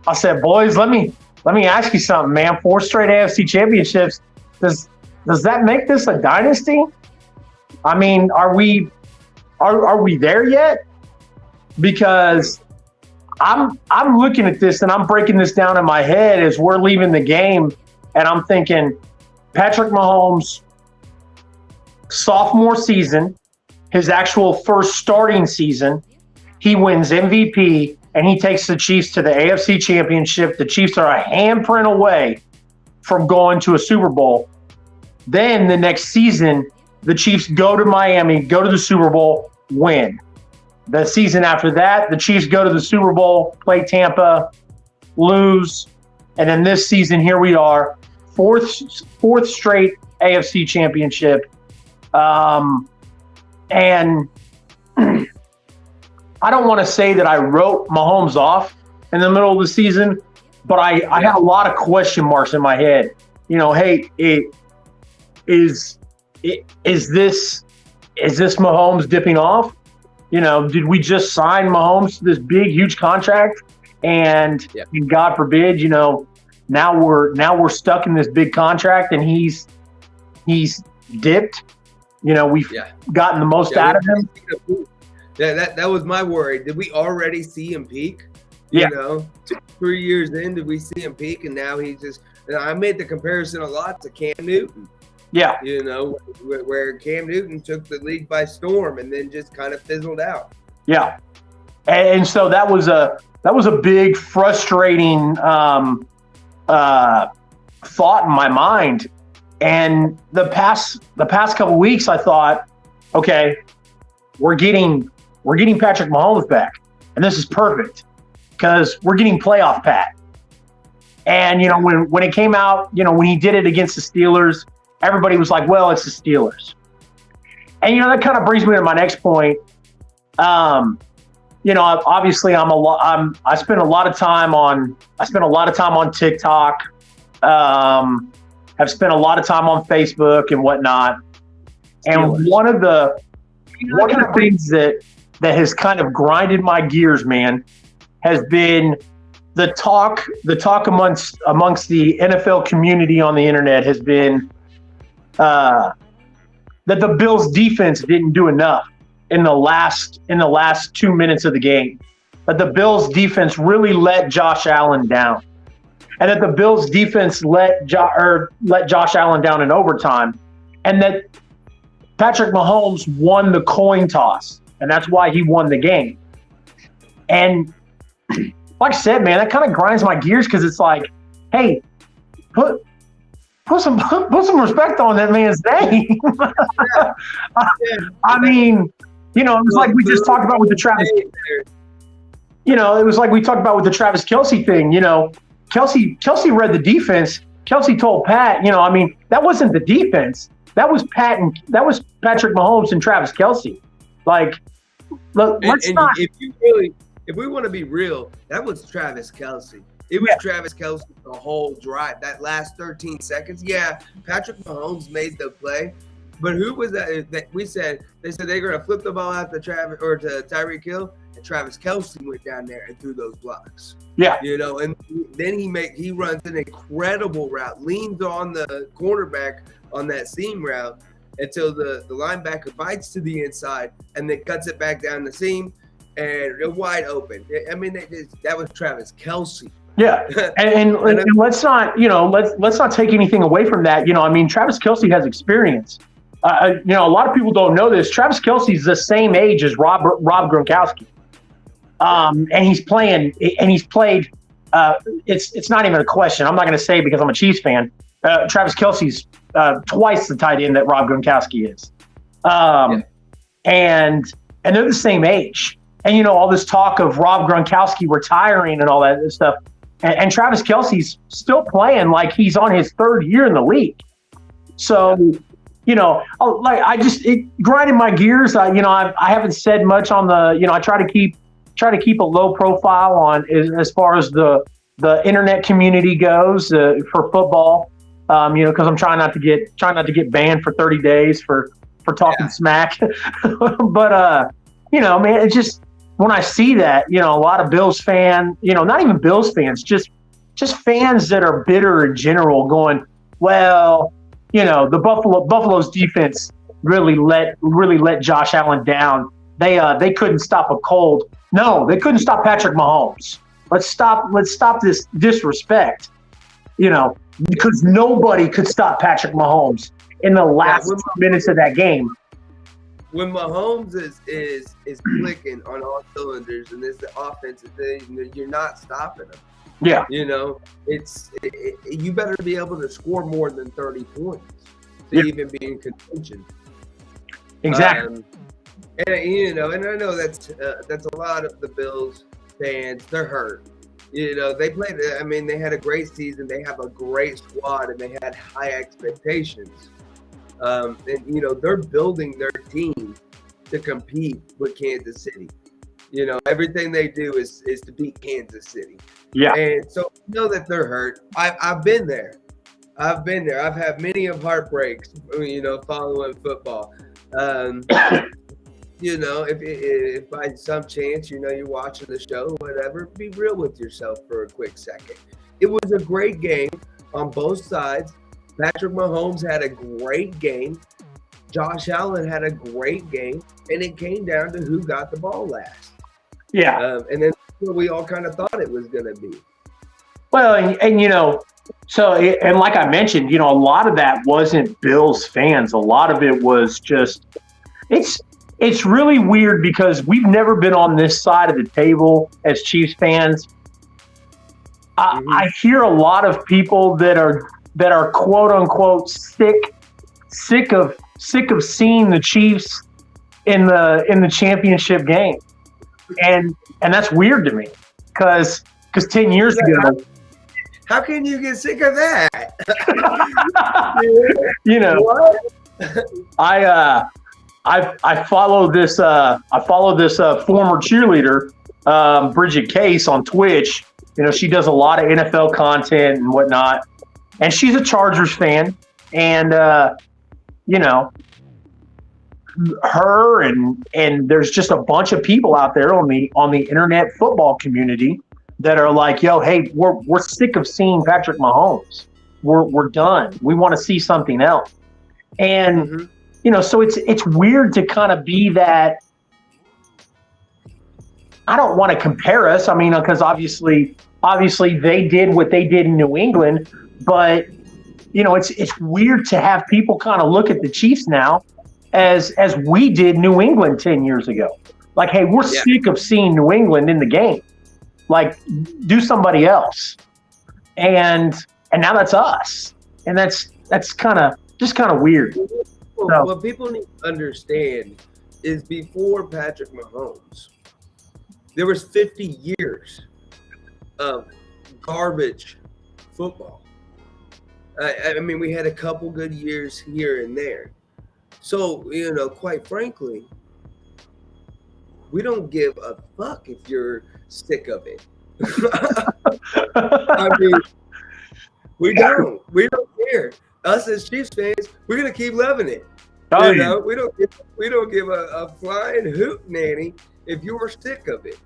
I said, boys, let me ask you something, man. 4 straight AFC championships. Does that make this a dynasty? I mean, are we there yet? Because I'm looking at this and I'm breaking this down in my head as we're leaving the game, and I'm thinking Patrick Mahomes, sophomore season, his actual first starting season, he wins MVP and he takes the Chiefs to the AFC Championship. The Chiefs are a handprint away from going to a Super Bowl. Then the next season, the Chiefs go to Miami, go to the Super Bowl, win. The season after that, the Chiefs go to the Super Bowl, play Tampa, lose. And then this season, here we are, fourth straight AFC Championship. And I don't want to say that I wrote Mahomes off in the middle of the season, but I had a lot of question marks in my head. Hey, is this Mahomes dipping off? Did we just sign Mahomes to this big, huge contract? And God forbid, now we're stuck in this big contract, and he's dipped. We've gotten the most out of him. Yeah, that was my worry. Did we already see him peak? 2-3 years in, did we see him peak? And now he's just. I made the comparison a lot to Cam Newton. Yeah. You know, where Cam Newton took the league by storm and then just kind of fizzled out. Yeah. And so that was a big frustrating thought in my mind. And the past couple of weeks, I thought, okay, we're getting Patrick Mahomes back, and this is perfect because we're getting playoff Pat. And when it came out, when he did it against the Steelers, everybody was like, well, it's the Steelers. And that kind of brings me to my next point. Obviously I spend a lot of time on TikTok. I've spent a lot of time on Facebook and whatnot. And one of the things that has kind of grinded my gears, man, has been the talk amongst the NFL community on the internet has been that the Bills defense didn't do enough in the last 2 minutes of the game. That the Bills defense really let Josh Allen down. And that the Bills defense let Josh Allen down in overtime. And that Patrick Mahomes won the coin toss. And that's why he won the game. And like I said, man, that kind of grinds my gears because it's like, hey, put some respect on that man's name. I mean, it was like we just talked about with the Travis. It was like we talked about with the Travis Kelce thing. Kelce read the defense. Kelce told Pat, that wasn't the defense. That was Patrick Mahomes and Travis Kelce. Like, let's not. If we want to be real, that was Travis Kelce. It was Travis Kelce the whole drive. That last 13 seconds, Patrick Mahomes made the play. But who was that we said? They said they're going to flip the ball out to Travis or to Tyreek Hill, and Travis Kelce went down there and threw those blocks. Yeah. And then he runs an incredible route, leans on the cornerback on that seam route until the linebacker bites to the inside and then cuts it back down the seam. And they're wide open. I mean, that was Travis Kelce. Yeah, and let's not let's not take anything away from that. Travis Kelce has experience. A lot of people don't know this. Travis Kelce is the same age as Rob Gronkowski, and he's played. It's not even a question. I'm not going to say because I'm a Chiefs fan. Travis Kelce's twice the tight end that Rob Gronkowski is, and they're the same age. And, all this talk of Rob Gronkowski retiring and all that stuff. And Travis Kelce's still playing like he's on his third year in the league. So, it grinded my gears. I haven't said much on the, I try to keep a low profile on as far as the internet community goes for football. Because I'm trying not to get banned for 30 days for talking smack. But, man, it's just, when I see that, a lot of Bills fans, not even Bills fans, just fans that are bitter in general going, well, the Buffalo's defense really let Josh Allen down. They couldn't stop a cold. No, they couldn't stop Patrick Mahomes. Let's stop this disrespect, because nobody could stop Patrick Mahomes in the last 2 minutes of that game. When Mahomes is clicking on all cylinders and it's the offensive thing, you're not stopping him. Yeah. You better be able to score more than 30 points to even be in contention. Exactly. And I know that's a lot of the Bills fans. They're hurt. They played. They had a great season. They have a great squad, and they had high expectations. And they're building their team to compete with Kansas City. Everything they do is to beat Kansas City. Yeah. And so that they're hurt. I've been there. I've had many of heartbreaks. Following football. If by some chance you're watching the show, whatever, be real with yourself for a quick second. It was a great game on both sides. Patrick Mahomes had a great game. Josh Allen had a great game, and it came down to who got the ball last. Yeah. And then we all kind of thought it was going to be. Well, and So, and like I mentioned, a lot of that wasn't Bills fans. A lot of it was just it's really weird because we've never been on this side of the table as Chiefs fans. I hear a lot of people that are quote unquote sick of seeing the Chiefs in the championship game, and that's weird to me because 10 years ago. How can you get sick of that? What? I follow this former cheerleader, Bridget Case, on Twitch. She does a lot of NFL content and whatnot, and she's a Chargers fan. And her and there's just a bunch of people out there on the internet football community that are like, yo, hey, we're sick of seeing Patrick Mahomes. We're done. We want to see something else. And so it's weird to kind of be that. I don't want to compare us. I mean, because obviously they did what they did in New England, but it's weird to have people kind of look at the Chiefs now as we did New England 10 years ago. Like, hey, we're sick of seeing New England in the game. Like, do somebody else. And now that's us. And that's kind of weird. Well, what people need to understand is before Patrick Mahomes, there was 50 years of garbage football. I mean, we had a couple good years here and there. So, quite frankly, we don't give a fuck if you're sick of it. I mean, we don't care. Us as Chiefs fans, we're gonna keep loving it. We don't give a flying hoot nanny if you're sick of it.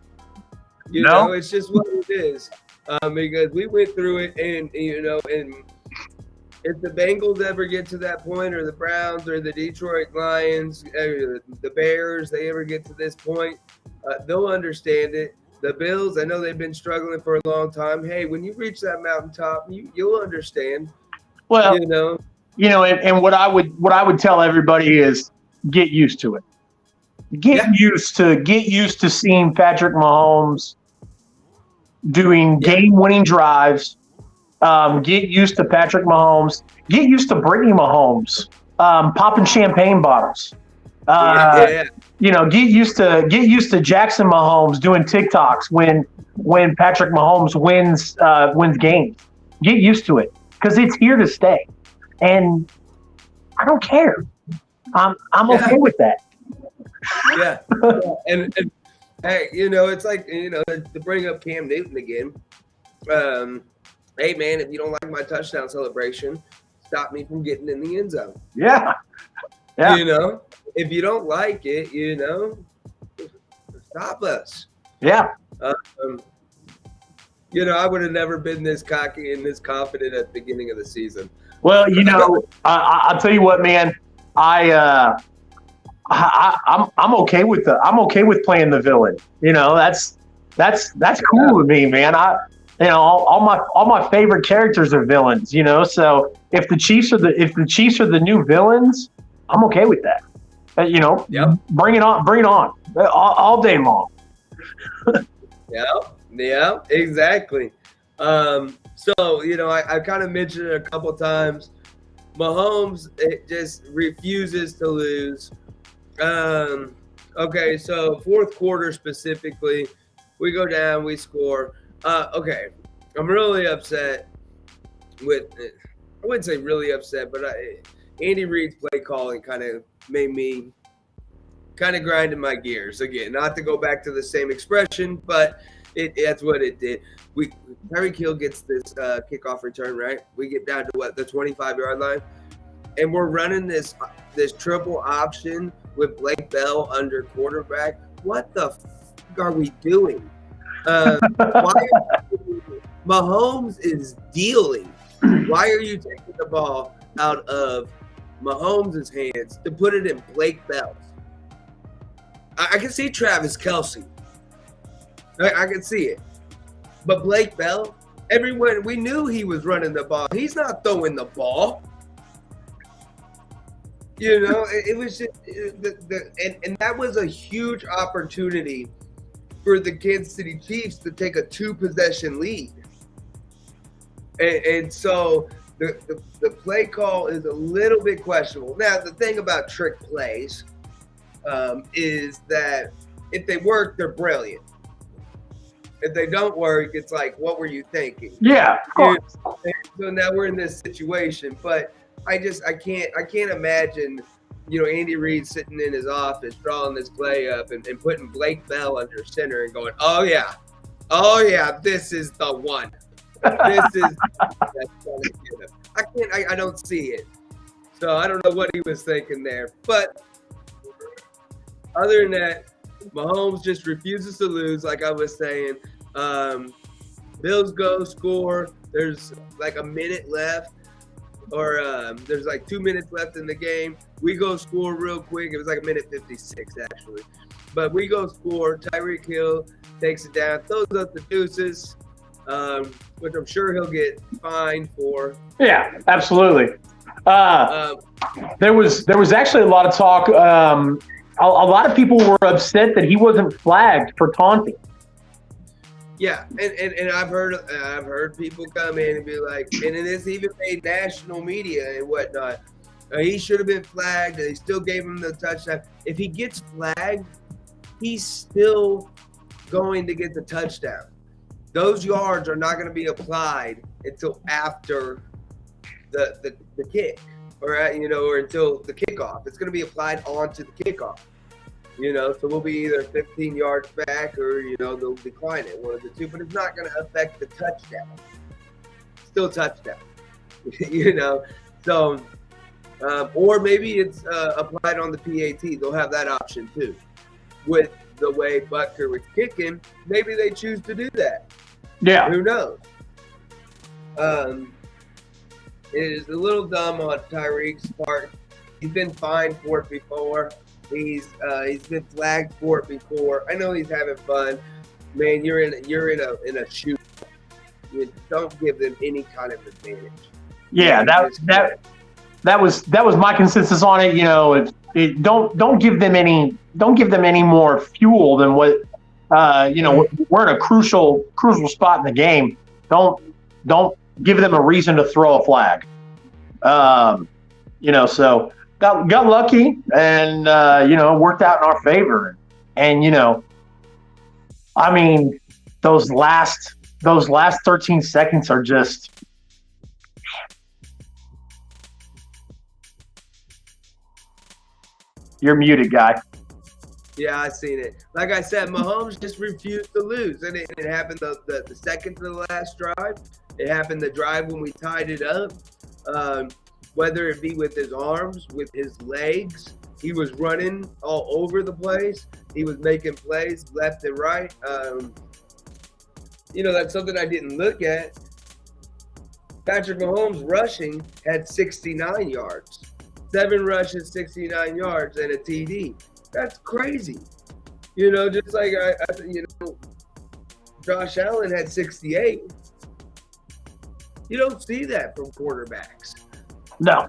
It's just what it is. Because we went through it, and and if the Bengals ever get to that point, or the Browns, or the Detroit Lions, the Bears, they ever get to this point, they'll understand it. The Bills, I know they've been struggling for a long time. Hey, when you reach that mountaintop, you'll understand. Well, and what I would tell everybody is get used to it. Get used to seeing Patrick Mahomes doing game-winning drives. Get used to Patrick Mahomes. Get used to Brittany Mahomes popping champagne bottles. Get used to Jackson Mahomes doing TikToks when Patrick Mahomes wins games. Get used to it because it's here to stay, and I don't care. I'm okay with that. Yeah, and hey, it's like to bring up Cam Newton again. Hey man, if you don't like my touchdown celebration, stop me from getting in the end zone. Yeah. If you don't like it, stop us. Yeah. I would have never been this cocky and this confident at the beginning of the season. Well, I'll tell you what, man. I'm okay with playing the villain. That's cool with me, man. All my favorite characters are villains. So if the Chiefs are the new villains, I'm okay with that. Bring it on all day long. Yeah, exactly. So I kind of mentioned it a couple times. Mahomes, it just refuses to lose. Okay, so fourth quarter specifically, we go down, we score. Okay, I'm really upset with it. I wouldn't say really upset, but Andy Reid's play calling kind of made me kind of grinding my gears again. Not to go back to the same expression, but that's what it did. Tyreek Hill gets this kickoff return, right? We get down to the 25-yard line, and we're running this triple option with Blake Bell under quarterback. What the are we doing? Mahomes is dealing. Why are you taking the ball out of Mahomes' hands to put it in Blake Bell's? I can see Travis Kelce. I can see it. But Blake Bell, Everyone, we knew he was running the ball. He's not throwing the ball. You know, it was just and that was a huge opportunity for the Kansas City Chiefs to take a 2-possession lead. And so the play call is a little bit questionable. Now, the thing about trick plays is that if they work, they're brilliant. If they don't work, it's like, what were you thinking? Yeah, of course. So now we're in this situation, but I can't imagine, you know, Andy Reid sitting in his office drawing this play up and putting Blake Bell under center and going, oh yeah, this is the one. This is I don't see it. So I don't know what he was thinking there. But other than that, Mahomes just refuses to lose, like I was saying. Bills go score. There's like a minute left, or there's like 2 minutes left in the game. We go score real quick. It was like a minute 56 actually, but we go score. Tyreek Hill takes it down, throws up the deuces, which I'm sure he'll get fined for. Yeah, absolutely. There was actually a lot of talk. A lot of people were upset that he wasn't flagged for taunting. Yeah, and I've heard people come in and be like, and it's even made national media and whatnot. He should have been flagged, and they still gave him the touchdown. If he gets flagged, he's still going to get the touchdown. Those yards are not going to be applied until after the kick, or until the kickoff. It's going to be applied onto the kickoff. So we'll be either 15 yards back, or they'll decline it, one of the two. But it's not going to affect the touchdown. Still touchdown. So. Or maybe it's applied on the PAT. They'll have that option too. With the way Butker was kicking, maybe they choose to do that. Yeah. Who knows? It is a little dumb on Tyreek's part. He's been fined for it before. He's been flagged for it before. I know he's having fun. Man, you're in a shoot. You don't give them any kind of advantage. Yeah, that was my consensus on it. Don't give them any more fuel than what we're in a crucial spot in the game. Don't give them a reason to throw a flag. So got lucky, and worked out in our favor. And I mean, those last 13 seconds are just. You're muted, guy. Yeah, I seen it. Like I said, Mahomes just refused to lose, and it happened the second to the last drive. It happened the drive when we tied it up. Whether it be with his arms, with his legs, he was running all over the place. He was making plays left and right. That's something I didn't look at. Patrick Mahomes rushing had 69 yards. 7 rushes, 69 yards, and a TD. That's crazy. Just like Josh Allen had 68. You don't see that from quarterbacks. No.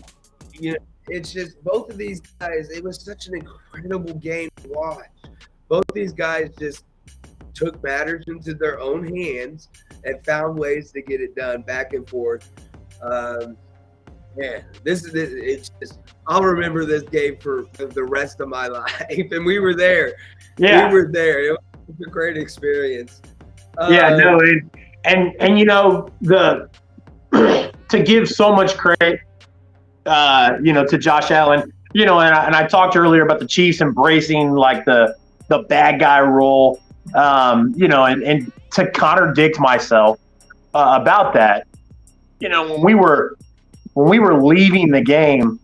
It's just both of these guys, it was such an incredible game to watch. Both these guys just took matters into their own hands and found ways to get it done back and forth. Man, it's just, I'll remember this game for the rest of my life. And we were there. Yeah. We were there. It was a great experience. To give so much credit, to Josh Allen, and I talked earlier about the Chiefs embracing like the bad guy role, and to contradict myself about that, when we were leaving the game,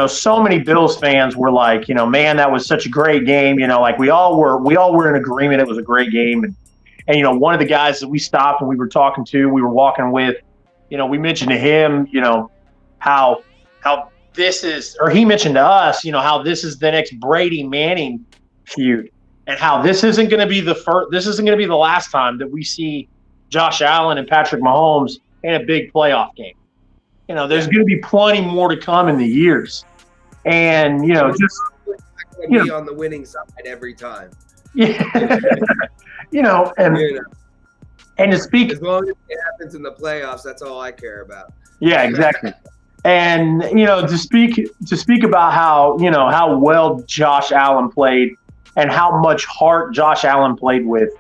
so many Bills fans were like, man, that was such a great game. Like we all were in agreement. It was a great game. And one of the guys that we stopped and we were talking to, we were walking with, we mentioned to him, how this is, or he mentioned to us, how this is the next Brady Manning feud, and how this isn't going to be the last time that we see, Josh Allen and Patrick Mahomes in a big playoff game. There's going to be plenty more to come in the years. And, just be on the winning side every time. Yeah. And to speak, as long as it happens in the playoffs, that's all I care about. Yeah, exactly. And to speak about how well Josh Allen played and how much heart Josh Allen played with,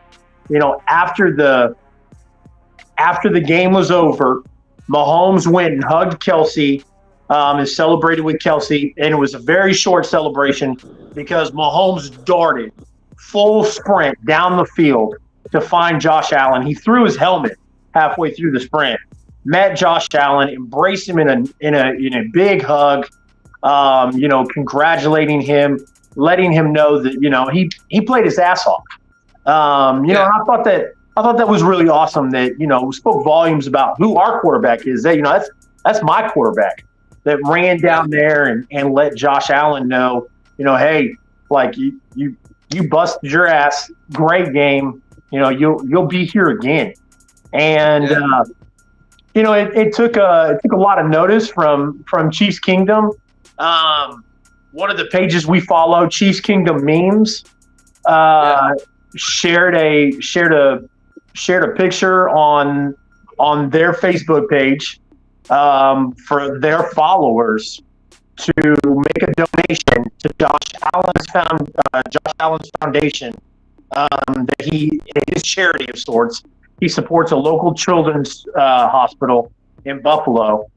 after the game was over, Mahomes went and hugged Kelsey, and celebrated with Kelsey, and it was a very short celebration because Mahomes darted full sprint down the field to find Josh Allen. He threw his helmet halfway through the sprint, met Josh Allen, embraced him in a big hug, congratulating him, letting him know that he played his ass off. And I thought that was really awesome. That spoke volumes about who our quarterback is. That that's my quarterback that ran down there and let Josh Allen know, hey, like you busted your ass, great game. You'll be here again. And it took a lot of notice from Chiefs Kingdom. One of the pages we follow, Chiefs Kingdom Memes, shared a picture on their Facebook page for their followers to make a donation to Josh Allen's foundation. That his charity of sorts. He supports a local children's hospital in Buffalo,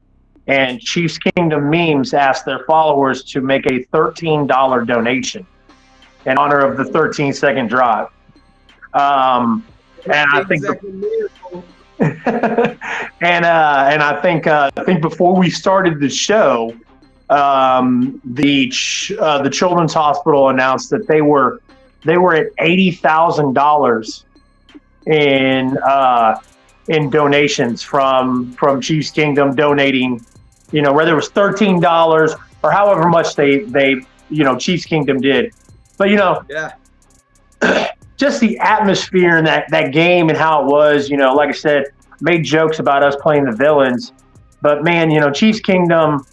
and Chiefs Kingdom Memes asked their followers to make a $13 donation in honor of the 13-second drive. And I think, and I think before we started the show, the children's hospital announced that they were at $80,000 in donations from Chiefs Kingdom, donating, whether it was $13 or however much they Chiefs Kingdom did. But just the atmosphere in that game and how it was, like I said, made jokes about us playing the villains. But man, Chiefs Kingdom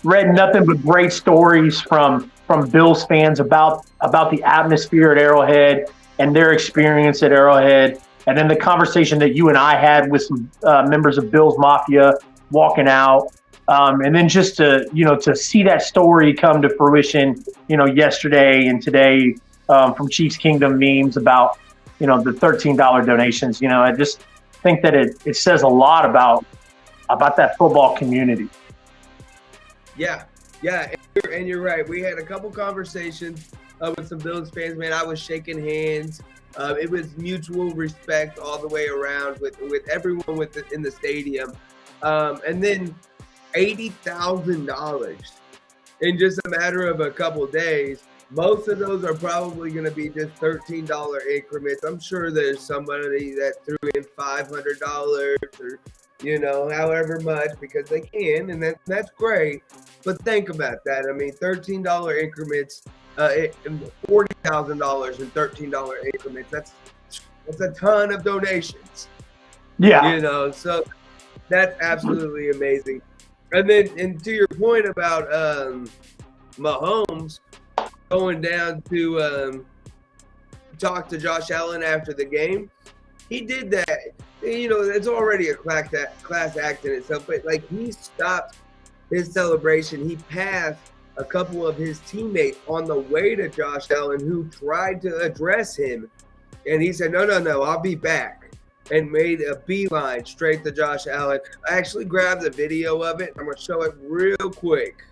read nothing but great stories from Bills fans about the atmosphere at Arrowhead and their experience at Arrowhead. And then the conversation that you and I had with some members of Bills Mafia walking out. And then just to see that story come to fruition, yesterday and today from Chiefs Kingdom Memes about, the $13 donations. I just think that it says a lot about that football community. Yeah, and you're right. We had a couple conversations with some Bills fans. Man, I was shaking hands. It was mutual respect all the way around with everyone in the stadium. And then $80,000 in just a matter of a couple of days. Most of those are probably going to be just $13 increments. I'm sure there's somebody that threw in $500 or however much because they can, and that's great. But think about that. I mean, $13 increments, $40,000 in $13 increments. That's a ton of donations. Yeah. So that's absolutely amazing. And to your point about Mahomes going down to talk to Josh Allen after the game, he did that. It's already a class act in itself, but he stopped his celebration. He passed a couple of his teammates on the way to Josh Allen who tried to address him, and he said, no, I'll be back, and made a beeline straight to Josh Allen. I actually grabbed the video of it. I'm going to show it real quick.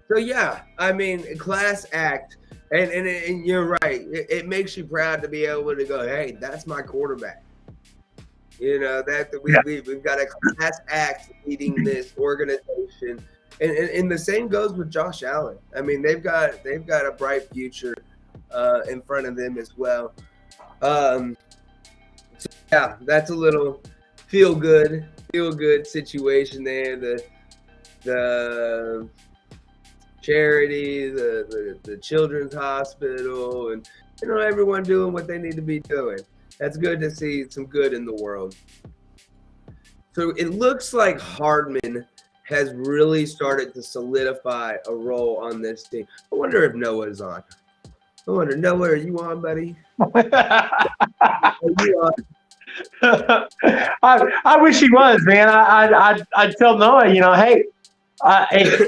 So yeah, I mean, class act, and you're right. It makes you proud to be able to go, hey, that's my quarterback. We've got a class act leading this organization And the same goes with Josh Allen. I mean, they've got a bright future in front of them as well. So yeah, that's a little feel good situation there. The charity, the children's hospital, and everyone doing what they need to be doing. That's good to see some good in the world. So it looks like Hardman has really started to solidify a role on this team. I wonder if Noah's on. Noah, are you on, buddy? Are you on? I wish he was, man. I'd tell Noah, hey, I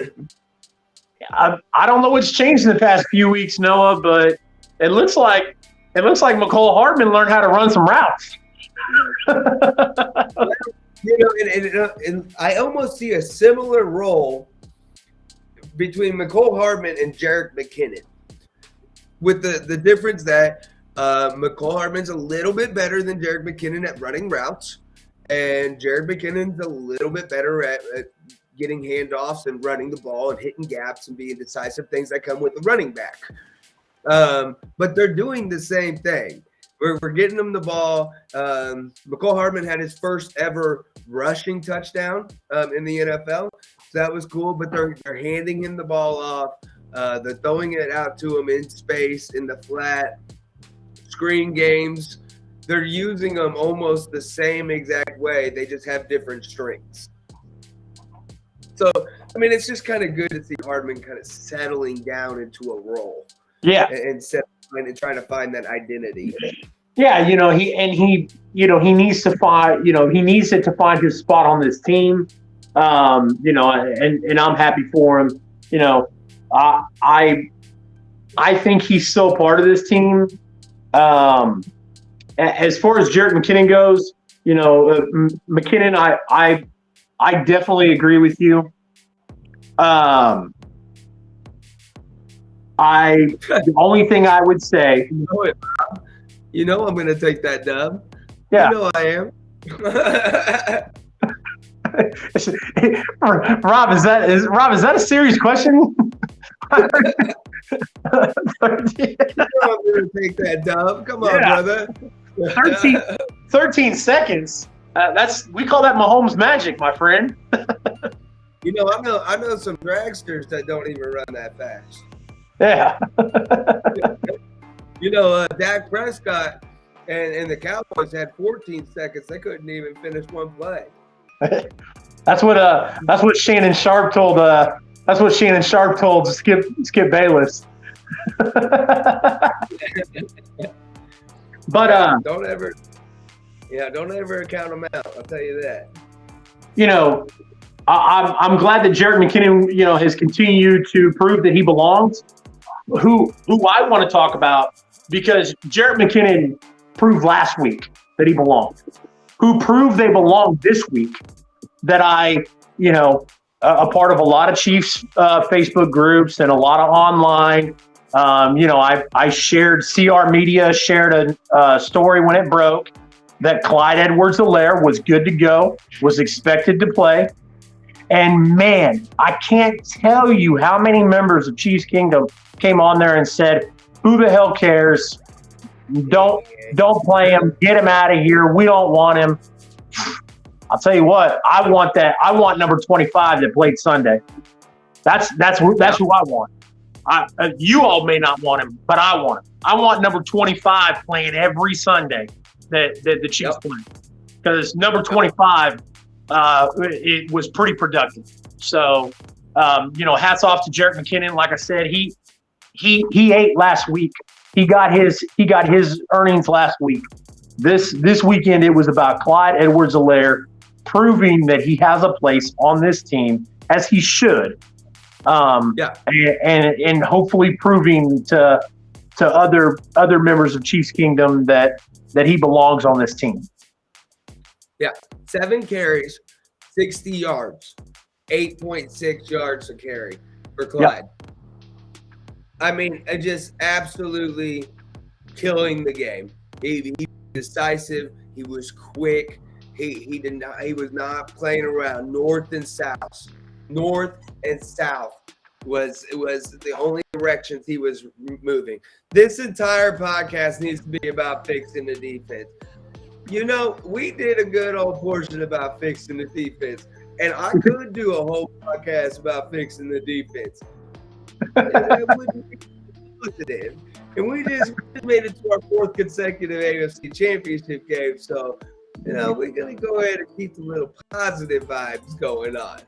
don't know what's changed in the past few weeks, Noah, but it looks like McCole Hardman learned how to run some routes. And I almost see a similar role between McCole Hardman and Jerick McKinnon, with the difference that McCole Hardman's a little bit better than Jerick McKinnon at running routes, and Jerick McKinnon's a little bit better at getting handoffs and running the ball and hitting gaps and being decisive, things that come with the running back. But they're doing the same thing. We're getting them the ball. McCole Hardman had his first ever rushing touchdown in the NFL. So that was cool, but they're handing him the ball off. They're throwing it out to him in space, in the flat, screen games. They're using them almost the same exact way. They just have different strengths. So, I mean, it's just kind of good to see Hardman kind of settling down into a role. Yeah. And trying to find that identity. Yeah, he needs to find, he needs it to find his spot on this team. And I'm happy for him. I think he's still part of this team. As far as Jerick McKinnon goes, McKinnon, I definitely agree with you. The only thing I would say, I'm going to take that dub. Yeah, I am. Rob, is that a serious question? I'm going to take that dub. Come on, brother. 13 seconds. We call that Mahomes magic, my friend. I know some dragsters that don't even run that fast. Yeah. Dak Prescott and the Cowboys had 14 seconds. They couldn't even finish one play. That's what Shannon Sharp told. That's what Shannon Sharp told Skip Bayless. But don't ever count them out. I'll tell you that. I'm glad that Jerick McKinnon, has continued to prove that he belongs. Who I want to talk about, because Jerick McKinnon proved last week that he belonged. Who proved they belong this week? That a part of a lot of Chiefs Facebook groups and a lot of online. I shared, CR Media shared a story when it broke that Clyde Edwards-Helaire was good to go, was expected to play. And man, I can't tell you how many members of Chiefs Kingdom came on there and said, "Who the hell cares? Don't play him. Get him out of here. We don't want him." I'll tell you what, I want that. I want number 25 that played Sunday. That's who I want. You all may not want him, but I want him. I want number 25 playing every Sunday that the Chiefs play, because number 25. It was pretty productive. So, hats off to Jerick McKinnon. Like I said, he ate last week. He got his earnings last week. This weekend, it was about Clyde Edwards-Helaire proving that he has a place on this team, as he should. And hopefully proving to other members of Chiefs Kingdom that he belongs on this team. Yeah, 7 carries, 60 yards, 8.6 yards a carry for Clyde. Yep. I mean, just absolutely killing the game. He was decisive. He was quick. He was not playing around north and south. north and south was the only directions he was moving. This entire podcast needs to be about fixing the defense. You know, we did a good old portion about fixing the defense, and I could do a whole podcast about fixing the defense. That wouldn't be positive. And we just made it to our 4th consecutive AFC championship game. So, you know, we're going to go ahead and keep the little positive vibes going on.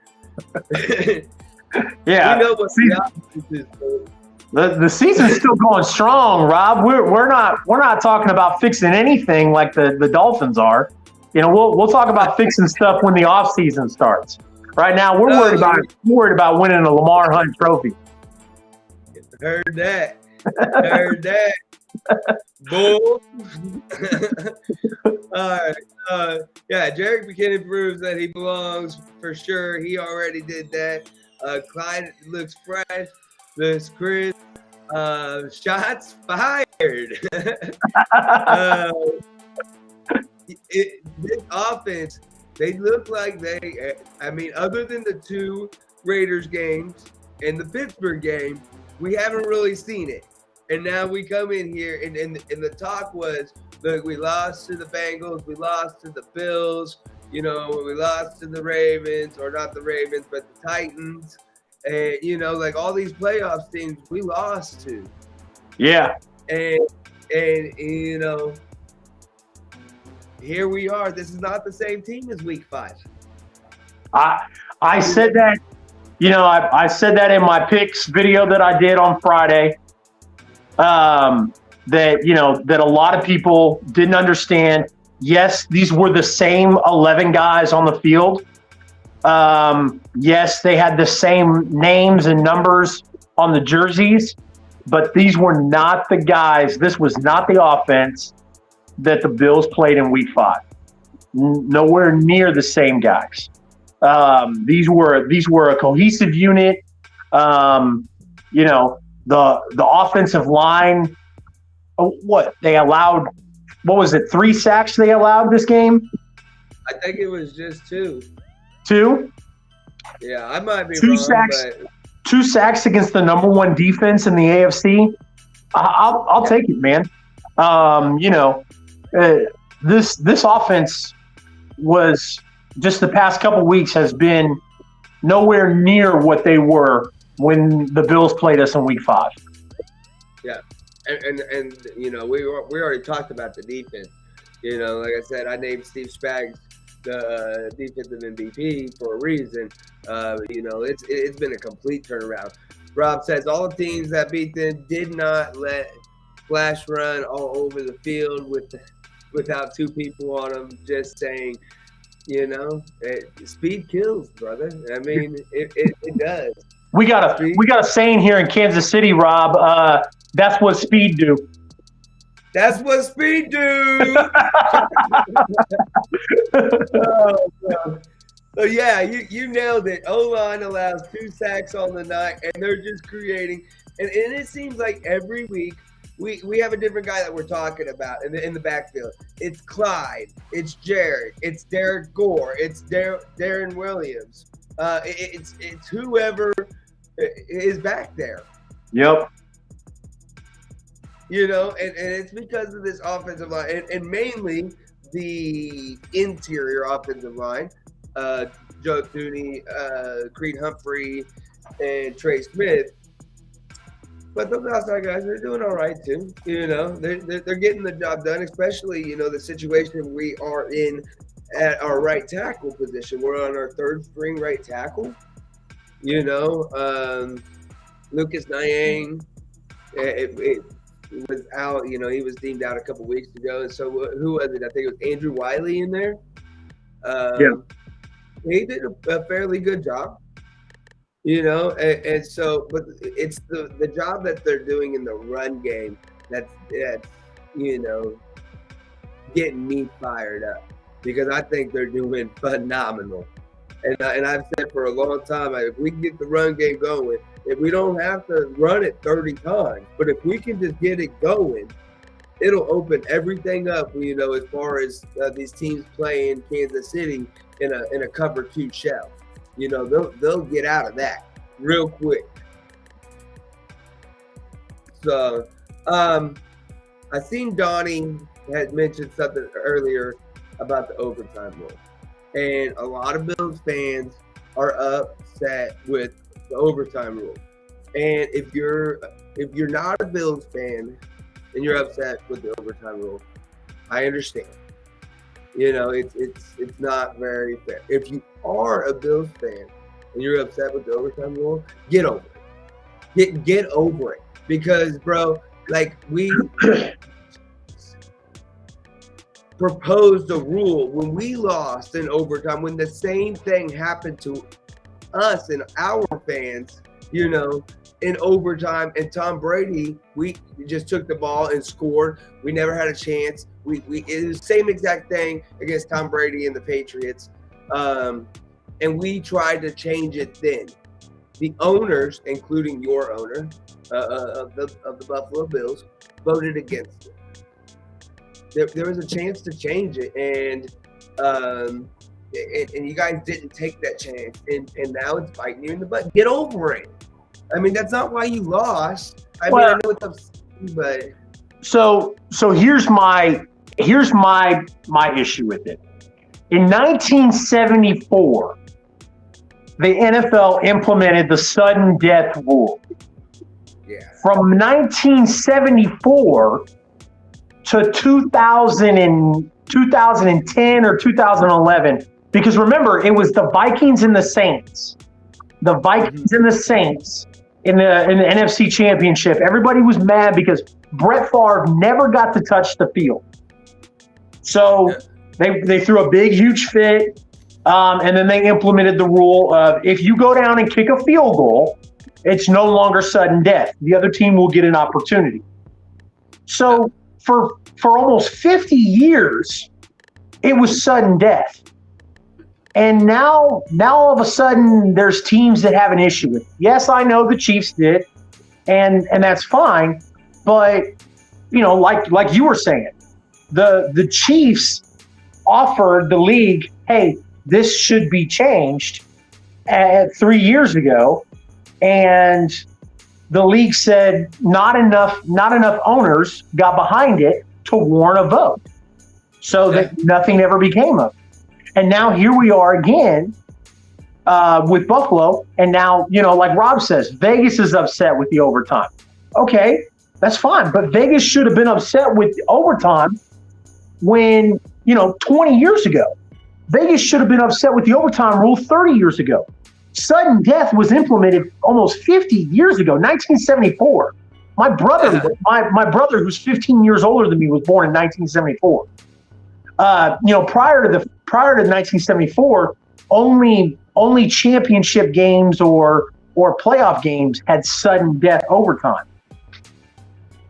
Yeah. We know what the opposite is doing. The season's still going strong, Rob. We're not talking about fixing anything like the Dolphins are. You know, we'll talk about fixing stuff when the off season starts. Right now, we're worried about winning a Lamar Hunt Trophy. Heard that. Heard that. Bull. All right. Yeah, Jerick McKinnon proves that he belongs for sure. He already did that. Clyde looks fresh. Looks crisp. Shots fired. This offense, they look like other than the 2 Raiders games and the Pittsburgh game, we haven't really seen it. And now we come in here, and the talk was, look, we lost to the Bengals, we lost to the Bills, you know, we lost to the Ravens, or not the Ravens, but the Titans. And, you know, like all these playoffs teams we lost to. Yeah. And you know, here we are. This is not the same team as week 5. I said that, you know, I said that in my picks video that I did on Friday, that, you know, that a lot of people didn't understand. Yes, these were the same 11 guys on the field. Yes, they had the same names and numbers on the jerseys, but these were not the guys. This was not the offense that the Bills played in week 5. Nowhere near the same guys. These were a cohesive unit. You know, the offensive line, what was it, 3 sacks they allowed this game? I think it was just 2. 2? Yeah, I might be 2 wrong, sacks. but 2 sacks against the number 1 defense in the AFC. I'll take it, man. You know, this offense was just the past couple weeks has been nowhere near what they were when the Bills played us in week 5. Yeah, and you know, we already talked about the defense. You know, like I said, I named Steve Spags the defensive MVP for a reason. You know, it's been a complete turnaround. Rob says all the teams that beat them did not let flash run all over the field without 2 people on them. Just saying, you know, speed kills, brother. I mean, it does. We got a saying here in Kansas City, Rob. That's what speed do. That's what speed do. So yeah, you nailed it. O-line allows 2 sacks on the night, and they're just creating. And it seems like every week we have a different guy that we're talking about in the backfield. It's Clyde. It's Jared. It's Derek Gore. It's Darren Williams. It's whoever is back there. Yep. You know, and it's because of this offensive line, and mainly the interior offensive line. Joe Thuney, Creed Humphrey, and Trey Smith. But those outside guys, they're doing all right too. You know, they're getting the job done, especially, you know, the situation we are in at our right tackle position. We're on our 3rd string right tackle. You know, Lucas Nyang, it was out. You know, he was deemed out a couple weeks ago. And so who was it? I think it was Andrew Wiley in there. Yeah. He did a fairly good job, you know, and so, but it's the job that they're doing in the run game that's you know, getting me fired up, because I think they're doing phenomenal. And I've said for a long time, if we can get the run game going, if we don't have to run it 30 times, but if we can just get it going, it'll open everything up, you know, as far as these teams playing Kansas City in a cover 2 shell. You know, they'll get out of that real quick. So, I seen Donnie had mentioned something earlier about the overtime rule, and a lot of Bills fans are upset with the overtime rule. And if you're not a Bills fan and you're upset with the overtime rule, I understand. You know, it's not very fair. If you are a Bills fan and you're upset with the overtime rule, get over it. Get over it. Because, bro, like, we proposed a rule when we lost in overtime, when the same thing happened to us and our fans, you know, in overtime, and Tom Brady, we just took the ball and scored. We never had a chance. It was the same exact thing against Tom Brady and the Patriots. And we tried to change it then. The owners, including your owner of the Buffalo Bills, voted against it. There was a chance to change it, and you guys didn't take that chance, and now it's biting you in the butt. Get over it. I mean, that's not why you lost. I mean, I know it's upsetting, but so here's my issue with it. In 1974, the NFL implemented the sudden death rule. Yeah. From 1974 to 2010 or 2011, because remember, it was the Vikings and the Saints. The Vikings and the Saints in the NFC Championship. Everybody was mad because Brett Favre never got to touch the field. So they threw a big, huge fit, and then they implemented the rule of if you go down and kick a field goal, it's no longer sudden death. The other team will get an opportunity. So for almost 50 years, it was sudden death. And now all of a sudden, there's teams that have an issue with it. Yes, I know the Chiefs did, and that's fine. But, you know, like you were saying, the Chiefs offered the league, hey, this should be changed 3 years ago. And the league said not enough owners got behind it to warrant a vote. So that nothing ever became of it. And now here we are again with Buffalo. And now, you know, like Rob says, Vegas is upset with the overtime. Okay, that's fine. But Vegas should have been upset with the overtime when, you know, 20 years ago. Vegas should have been upset with the overtime rule 30 years ago. Sudden death was implemented almost 50 years ago, 1974. My brother, my brother, who's 15 years older than me, was born in 1974. You know, prior to 1974, only championship games or playoff games had sudden death overtime.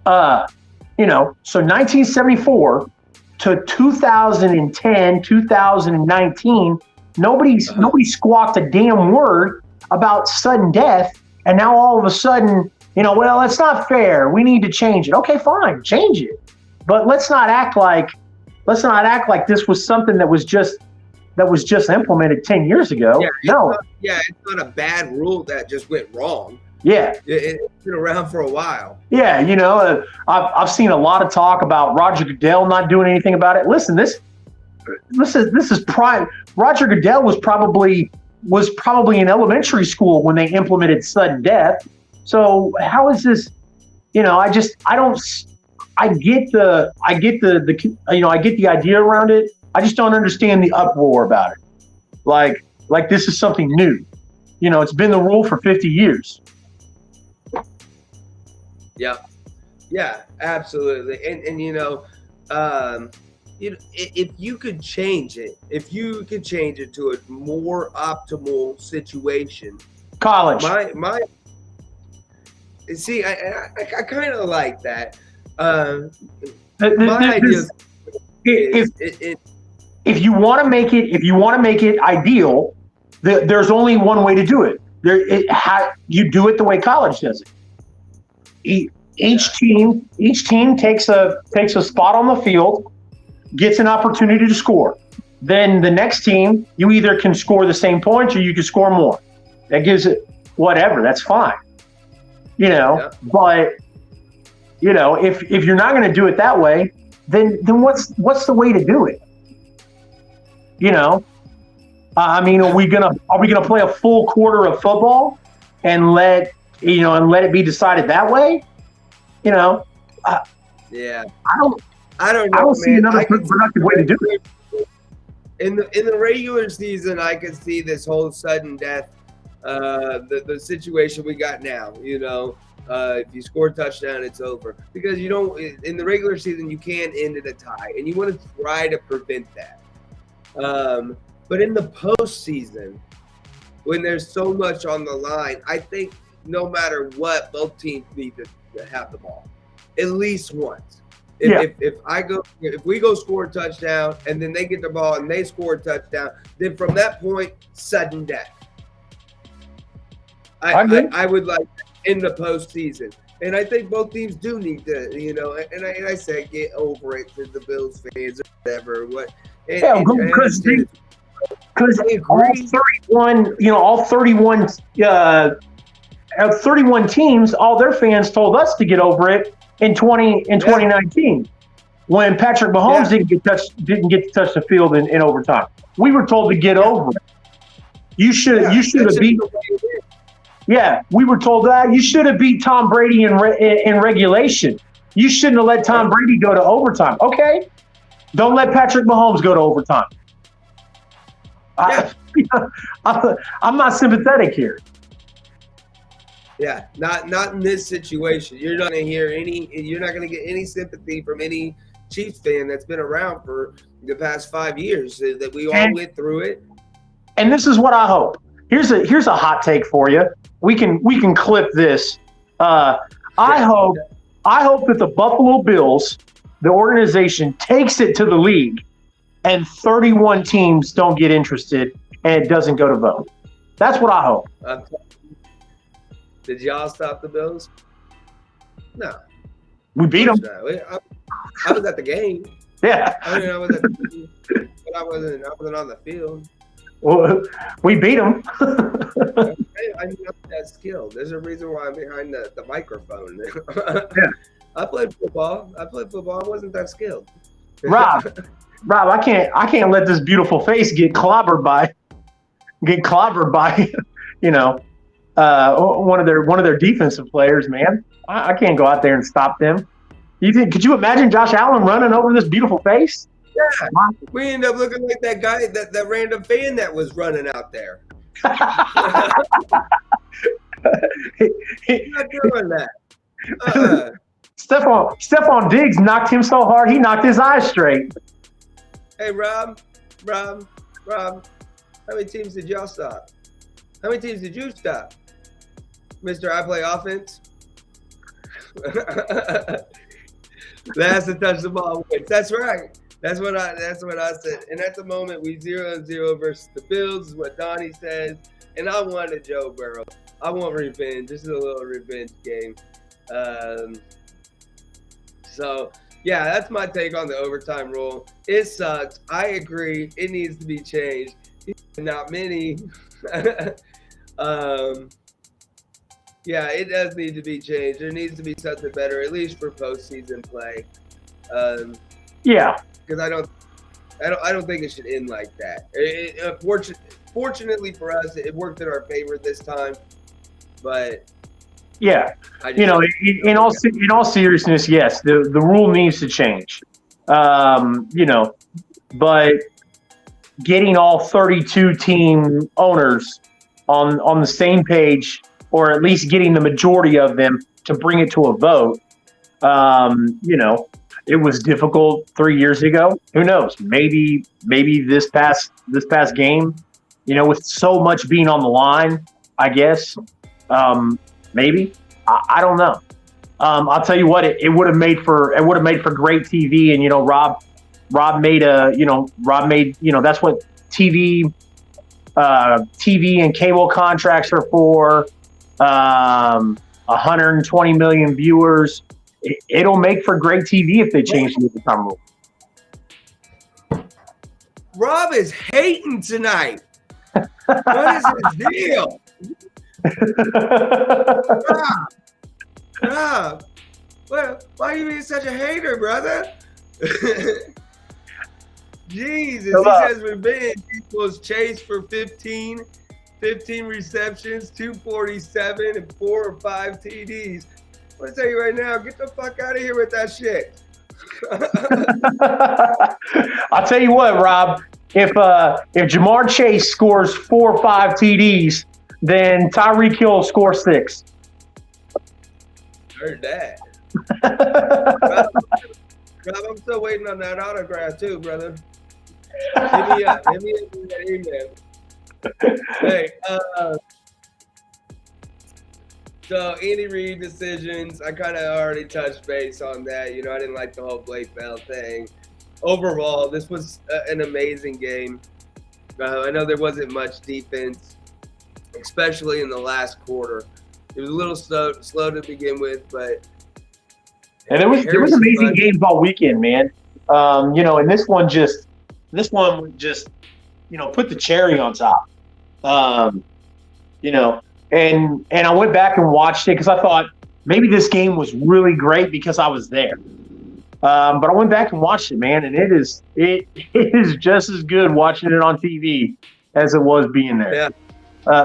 You know, so 1974 to 2010, 2019, nobody squawked a damn word about sudden death, and now all of a sudden, you know, well, it's not fair. We need to change it. Okay, fine, change it, but let's not act like this was something that was just implemented 10 years ago. Yeah, it's not a bad rule that just went wrong. Yeah, it's been around for a while. Yeah, you know, I've seen a lot of talk about Roger Goodell not doing anything about it. Listen, this is prime. Roger Goodell was probably in elementary school when they implemented sudden death. So how is this? You know, I get the idea around it. I just don't understand the uproar about it. Like this is something new. You know, it's been the rule for 50 years. Yeah, absolutely. And you know, if you could change it to a more optimal situation. College. See, I kind of like that. If you want to make it ideal, there's only one way to do it. You do it the way college does it. Each team takes a spot on the field, gets an opportunity to score. then the next team, you either can score the same points or you can score more. That gives it whatever. That's fine. But if you're not going to do it that way, then what's the way to do it? Are we gonna play a full quarter of football and let it be decided that way? Yeah. I don't see another productive way to do it. In the regular season, I could see this whole sudden death, the situation we got now. If you score a touchdown, it's over, because in the regular season you can't end in a tie, and you want to try to prevent that. But in the postseason, when there's so much on the line, I think no matter what, both teams need to have the ball at least once. If we go score a touchdown and then they get the ball and they score a touchdown, then from that point, sudden death. I would like in the postseason, and I think both teams do need to, and I say get over it to the Bills fans or whatever. Because all 31 teams, all their fans told us to get over it in 2019 when Patrick Mahomes didn't get to touch the field in overtime. We were told to get over it. You should have beat. Yeah, we were told that you should have beat Tom Brady in regulation. You shouldn't have let Tom Brady go to overtime. Okay, don't let Patrick Mahomes go to overtime. I'm not sympathetic here. Yeah, not in this situation. You're not going to get any sympathy from any Chiefs fan that's been around for the past 5 years. That we all went through it. And this is what I hope. Here's a hot take for you. We can clip this. I hope that the Buffalo Bills, the organization, takes it to the league, and 31 teams don't get interested and it doesn't go to vote. That's what I hope. Did y'all stop the Bills? No. We beat them. I was at the game. Yeah. I was at the game, but I wasn't on the field. Well, we beat them. I'm not that skilled. There's a reason why I'm behind the microphone. Yeah. I played football. I wasn't that skilled. Rob, I can't let this beautiful face get clobbered by one of their defensive players, man. I can't go out there and stop them. Could you imagine Josh Allen running over this beautiful face? Yeah, we end up looking like that guy, that random fan that was running out there. He's not doing that. Stephon Diggs knocked him so hard he knocked his eyes straight. Hey, Rob, how many teams did y'all stop? How many teams did you stop, Mr. I play offense? That's to touch the ball wins. That's right. That's what I said. And at the moment, we 0-0 versus the Bills is what Donnie says. And I wanted Joe Burrow. I want revenge. This is a little revenge game. So, yeah, that's my take on the overtime rule. It sucks. I agree. It needs to be changed. Not many. Yeah, it does need to be changed. There needs to be something better, at least for postseason play. Yeah. Because I don't think it should end like that. Fortunately for us, it worked in our favor this time. But yeah, in all seriousness, yes, the rule needs to change. But getting all 32 team owners on the same page, or at least getting the majority of them to bring it to a vote, it was difficult 3 years ago. Who knows? Maybe this past game, with so much being on the line, I guess, maybe. I don't know. I'll tell you what, it would have made for great TV. And Rob made that's what TV and cable contracts are for. 120 million viewers. It'll make for great TV if they change the overtime rule. Rob is hating tonight. What is his deal? Rob, why are you being such a hater, brother? Jesus, he says revenge equals Chase for 15 receptions, 247, and 4 or 5 TDs. I'm going to tell you right now, get the fuck out of here with that shit. I'll tell you what, Rob, if Jamar Chase scores 4 or 5 TDs, then Tyreek Hill will score 6. Heard that. Rob, I'm still waiting on that autograph too, brother. Hit me up in that email. Hey, so Andy Reid decisions, I kind of already touched base on that. You know, I didn't like the whole Blake Bell thing. Overall, this was an amazing game. I know there wasn't much defense, especially in the last quarter. It was a little slow to begin with, but and there was amazing games all weekend, man. You know, and this one just put the cherry on top. You know, and I went back and watched it because I thought maybe this game was really great because I was there. But I went back and watched it, man, and it is just as good watching it on TV as it was being there. Yeah.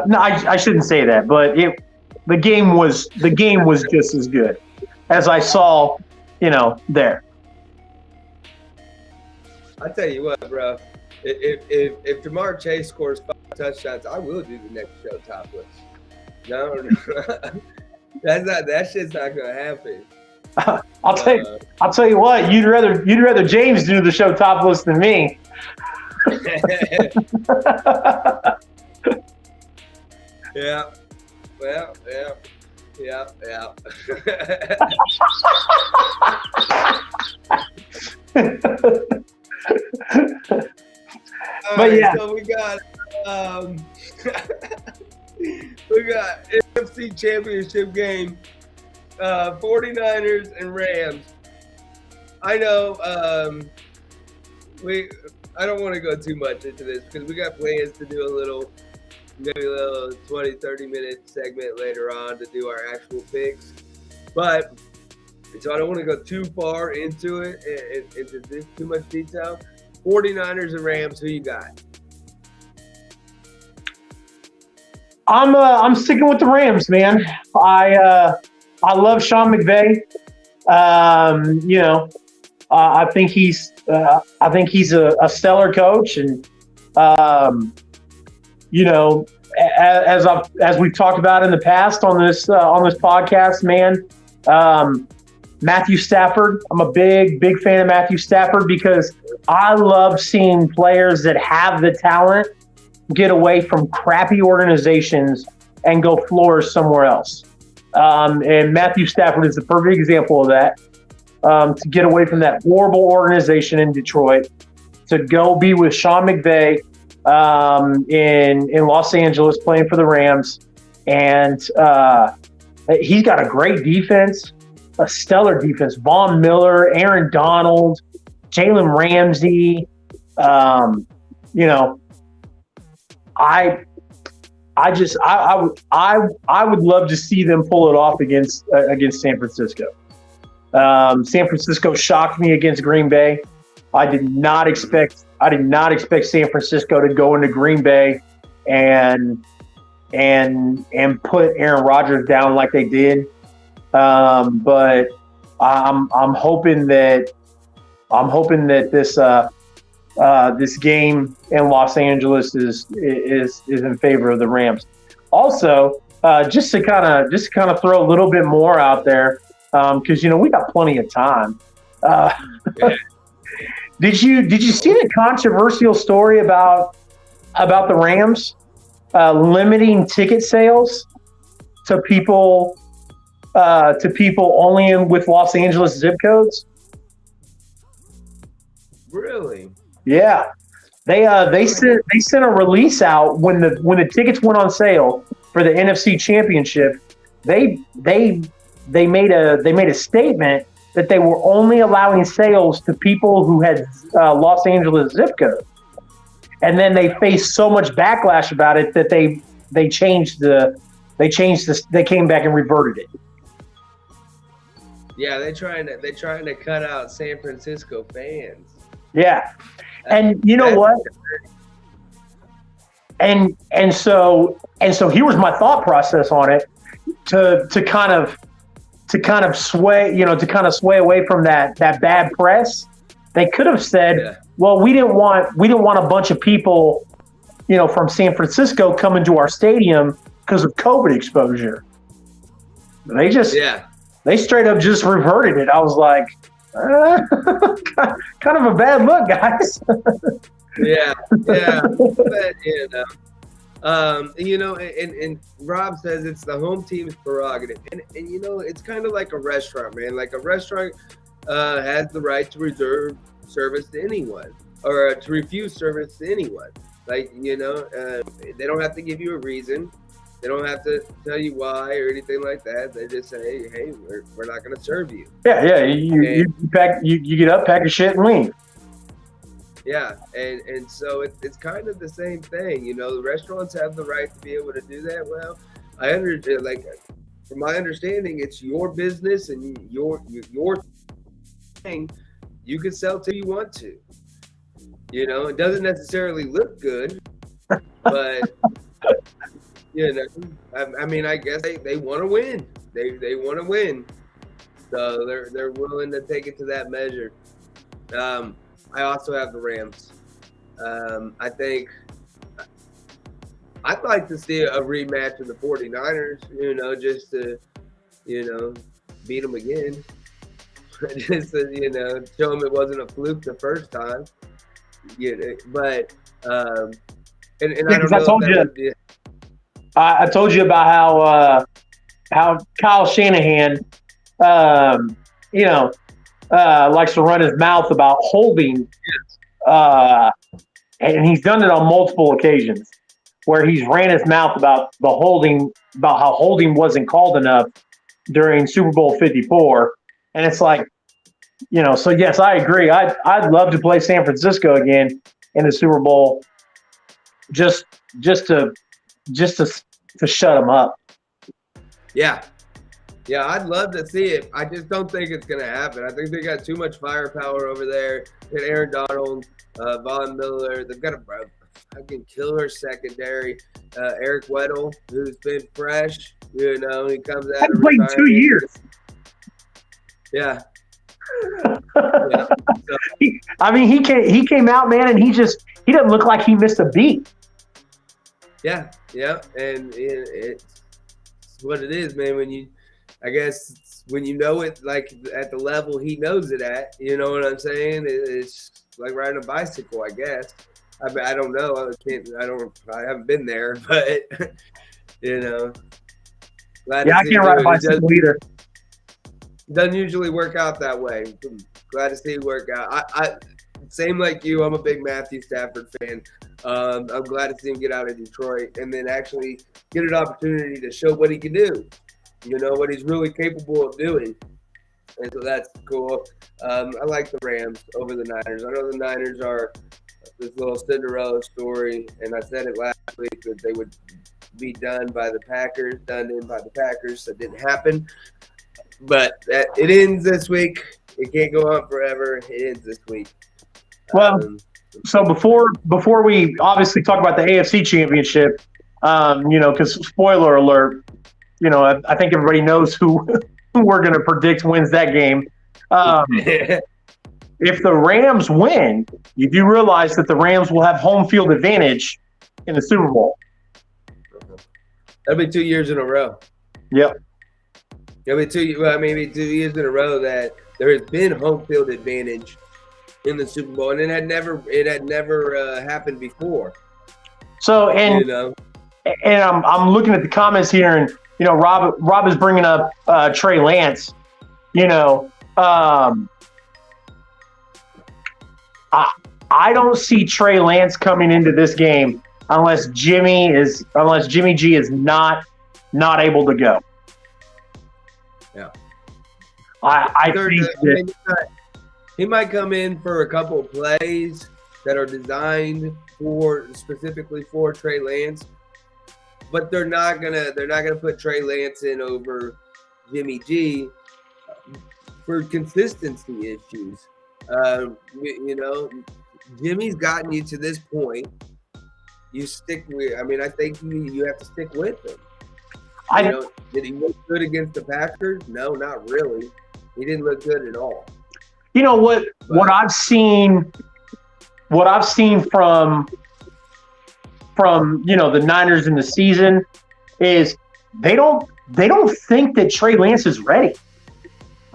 No, I shouldn't say that, but the game was just as good as I saw, you know, there. I tell you what, bro. If Jamar Chase scores 5 touchdowns, I will do the next show topless. No, that shit's not gonna happen. I'll tell you what. You'd rather Jaymes do the show topless than me. Yeah. Well, yeah. But yeah. So we got AFC Championship game, 49ers and Rams. I know I don't want to go too much into this because we got plans to do maybe a little 20-30 minute segment later on to do our actual picks, but so I don't want to go too far into it into too much detail. 49ers and Rams, who you got? I'm sticking with the Rams, man. I love Sean McVay. You know, I think he's a stellar coach, and you know, as we've talked about in the past on this podcast, man. Matthew Stafford. I'm a big fan of Matthew Stafford because I love seeing players that have the talent get away from crappy organizations and go flourish somewhere else. And Matthew Stafford is the perfect example of that. To get away from that horrible organization in Detroit, to go be with Sean McVay in Los Angeles playing for the Rams. And he's got a great defense, a stellar defense. Von Miller, Aaron Donald, Jalen Ramsey. You know, I would love to see them pull it off against San Francisco. San Francisco shocked me against Green Bay. I did not expect San Francisco to go into Green Bay and put Aaron Rodgers down like they did. But I'm hoping that this game in Los Angeles is in favor of the Rams. Also, just to kind of throw a little bit more out there, because you know we got plenty of time. Did you see the controversial story about the Rams limiting ticket sales to people only with Los Angeles zip codes? Really? Yeah, they sent a release out when the tickets went on sale for the NFC Championship. They made a statement that they were only allowing sales to people who had Los Angeles zip code. and then they faced so much backlash about it that they came back and reverted it. Yeah, they're trying to cut out San Francisco fans. Yeah, and you know what? And so here was my thought process on it to kind of sway away from that bad press. They could have said, well, we didn't want a bunch of people, from San Francisco coming to our stadium because of COVID exposure. They straight up just reverted it. I was like, kind of a bad look, guys. Yeah. But, and Rob says it's the home team's prerogative. And it's kind of like a restaurant, man. Like a restaurant has the right to reserve service to anyone or to refuse service to anyone. Like, they don't have to give you a reason. They don't have to tell you why or anything like that. They just say, hey, we're not going to serve you. Yeah. You get up, pack your shit, and leave. Yeah, and so it's kind of the same thing. The restaurants have the right to be able to do that. Well, I understand. Like, from my understanding, it's your business and your thing. You can sell till you want to. It doesn't necessarily look good, but I mean, I guess they want to win. They want to win, so they're willing to take it to that measure. I also have the Rams. I think I'd like to see a rematch of the 49ers, just to, beat them again. Just to, show them it wasn't a fluke the first time. But, and I don't know. I told you about how Kyle Shanahan, likes to run his mouth about holding, and he's done it on multiple occasions where he's ran his mouth about how holding wasn't called enough during Super Bowl 54. And it's like, so yes, I agree. I'd love to play San Francisco again in the Super Bowl, just to shut them up. Yeah, I'd love to see it. I just don't think it's going to happen. I think they got too much firepower over there. And Aaron Donald, Von Miller, they've got a fucking killer secondary. Eric Weddle, who's been fresh, he comes out. I've played 2 years. Yeah. So, he came out, man, and he doesn't look like he missed a beat. Yeah, and it's what it is, man. I guess when you know it, like at the level he knows it at, you know what I'm saying? It's like riding a bicycle, I guess. I don't know. I haven't been there, but glad I can't ride a bicycle either. Doesn't usually work out that way. Glad to see it work out. I same like you. I'm a big Matthew Stafford fan. I'm glad to see him get out of Detroit and then actually get an opportunity to show what he can do. What he's really capable of doing. And so that's cool. I like the Rams over the Niners. I know the Niners are this little Cinderella story, and I said it last week that they would be done in by the Packers. That didn't happen. But it ends this week. It can't go on forever. It ends this week. Well, so before we obviously talk about the AFC Championship, because spoiler alert, I think everybody knows who we're going to predict wins that game. If the Rams win, you do realize that the Rams will have home field advantage in the Super Bowl. That'll be 2 years in a row. Yep. It'll be 2 years in a row that there has been home field advantage in the Super Bowl, and it had never happened before. So, and I'm looking at the comments here, and Rob is bringing up Trey Lance. I don't see Trey Lance coming into this game unless Jimmy G is not able to go. Yeah, I think that he might come in for a couple of plays, that are designed specifically for Trey Lance, but they're not gonna put Trey Lance in over Jimmy G for consistency issues. Jimmy's gotten you to this point. You stick with. I mean, I think you have to stick with him. Did he look good against the Packers? No, not really. He didn't look good at all. You know what? What I've seen from the Niners in the season is they don't think that Trey Lance is ready.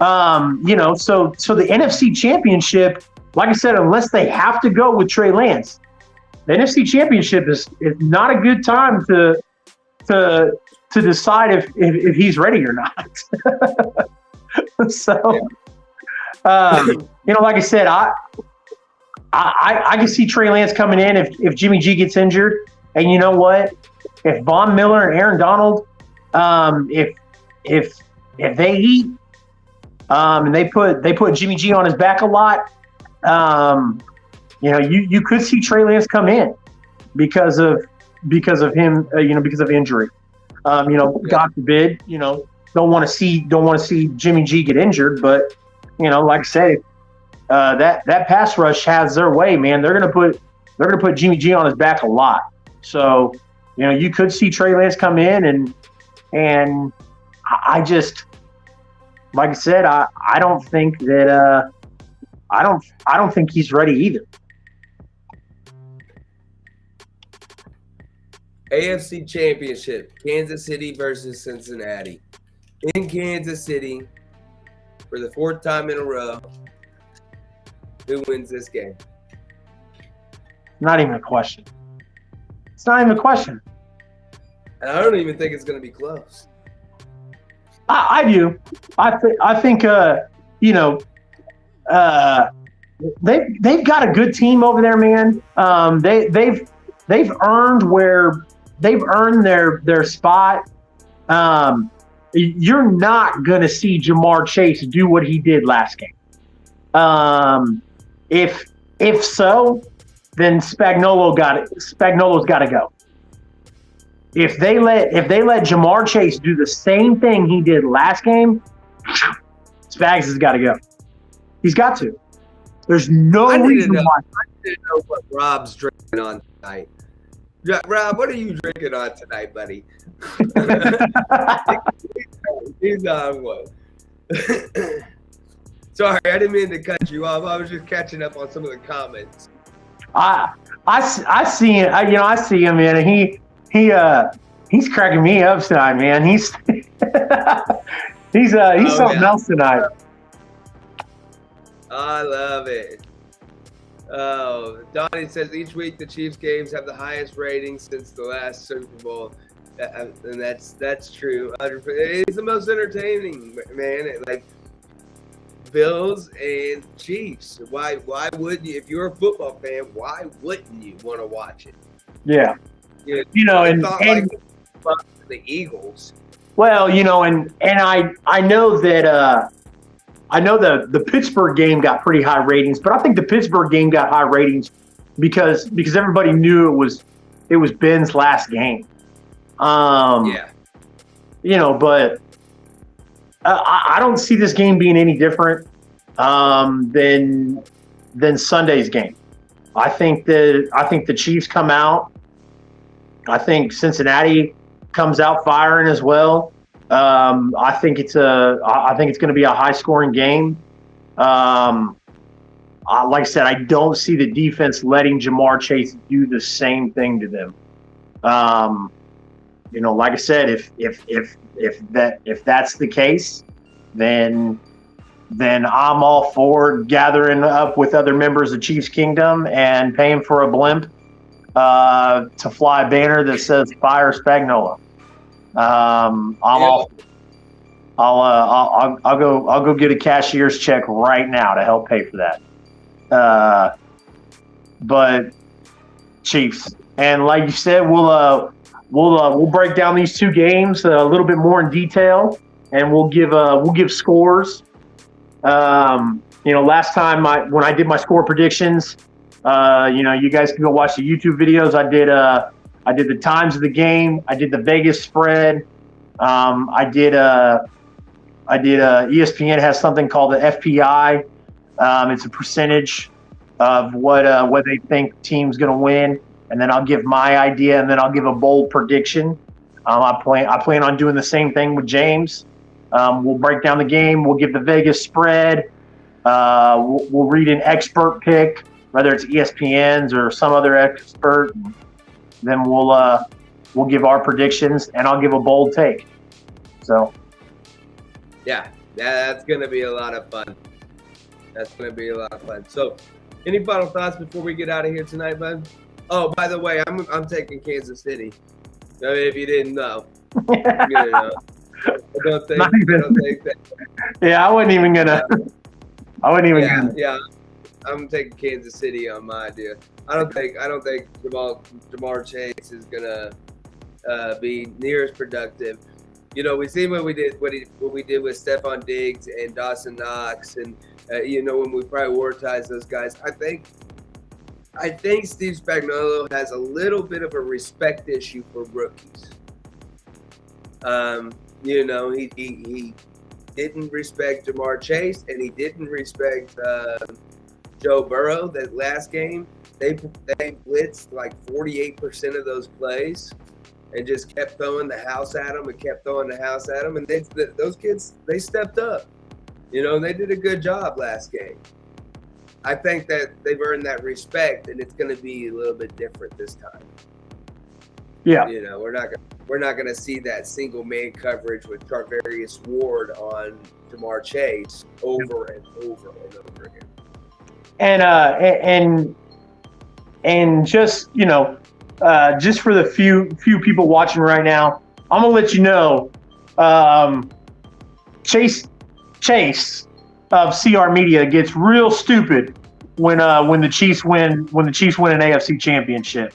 So the NFC Championship, like I said, unless they have to go with Trey Lance, the NFC Championship is not a good time to decide if he's ready or not. So, like I said, I can see Trey Lance coming in if Jimmy G gets injured. And you know what? If Von Miller and Aaron Donald, if they eat, and they put Jimmy G on his back a lot, you could see Trey Lance come in because of him, because of injury. God forbid, don't want to see Jimmy G get injured, but like I said, that pass rush has their way, man. They're gonna put Jimmy G on his back a lot. So, you could see Trey Lance come in and I just, like I said, I don't think that I don't think he's ready either. AFC Championship, Kansas City versus Cincinnati. In Kansas City for the fourth time in a row. Who wins this game? Not even a question. It's not even a question. And I don't even think it's going to be close. I do. I think they've got a good team over there, man. They've earned their spot. You're not going to see Jamar Chase do what he did last game. If so, then Spagnuolo's got to go. If they let Jamar Chase do the same thing he did last game, Spags has got to go. He's got to. There's no reason why. I didn't know what Rob's drinking on tonight. Rob, what are you drinking on tonight, buddy? He's on one. Sorry, I didn't mean to cut you off. I was just catching up on some of the comments. I see him. I see him, man. And he's cracking me up tonight, man. He's something else tonight. I love it. Oh, Donnie says each week the Chiefs games have the highest ratings since the last Super Bowl, and that's true. It's the most entertaining, man. Like Bills and Chiefs. Why wouldn't you? If you're a football fan, why wouldn't you want to watch it? Yeah. And the Eagles. Well, and I know that I know the Pittsburgh game got pretty high ratings, but I think the Pittsburgh game got high ratings because everybody knew it was Ben's last game. But I don't see this game being any different than Sunday's game. I think the Chiefs come out. I think Cincinnati comes out firing as well. I think it's going to be a high scoring game. Like I said, I don't see the defense letting Jamar Chase do the same thing to them. Like I said, if that's the case, then I'm all for gathering up with other members of Chiefs Kingdom and paying for a blimp to fly a banner that says "Fire Spagnuolo." I'll go get a cashier's check right now to help pay for that. But Chiefs, and like you said, we'll break down these two games a little bit more in detail, and we'll give scores. Last time when I did my score predictions, You guys can go watch the YouTube videos. I did the times of the game. I did the Vegas spread. ESPN has something called the FPI. It's a percentage of what they think team's going to win, and then I'll give my idea, and then I'll give a bold prediction. I plan on doing the same thing with Jaymes. We'll break down the game. We'll give the Vegas spread. We'll read an expert pick, whether it's ESPN's or some other expert. Then we'll give our predictions, and I'll give a bold take. So, yeah, that's gonna be a lot of fun. So, any final thoughts before we get out of here tonight, bud? Oh, by the way, I'm taking Kansas City. If you didn't know, I don't think that. Yeah, I wasn't even gonna. Yeah. I'm taking Kansas City on my idea. I don't think Jamar Chase is gonna be near as productive. We've seen what we did with Stephon Diggs and Dawson Knox, and when we prioritize those guys. I think Steve Spagnuolo has a little bit of a respect issue for rookies. He didn't respect Jamar Chase, and he didn't respect Joe Burrow. That last game, they blitzed like 48% of those plays, and just kept throwing the house at him and those kids, they stepped up. They did a good job last game. I think that they've earned that respect, and it's going to be a little bit different this time. Yeah. We're not going to see that single man coverage with Charvarius Ward on Jamar Chase over and over and over again. And just just for the few people watching right now, I'm gonna let you know, Chase of CR Media gets real stupid when the Chiefs win an AFC championship.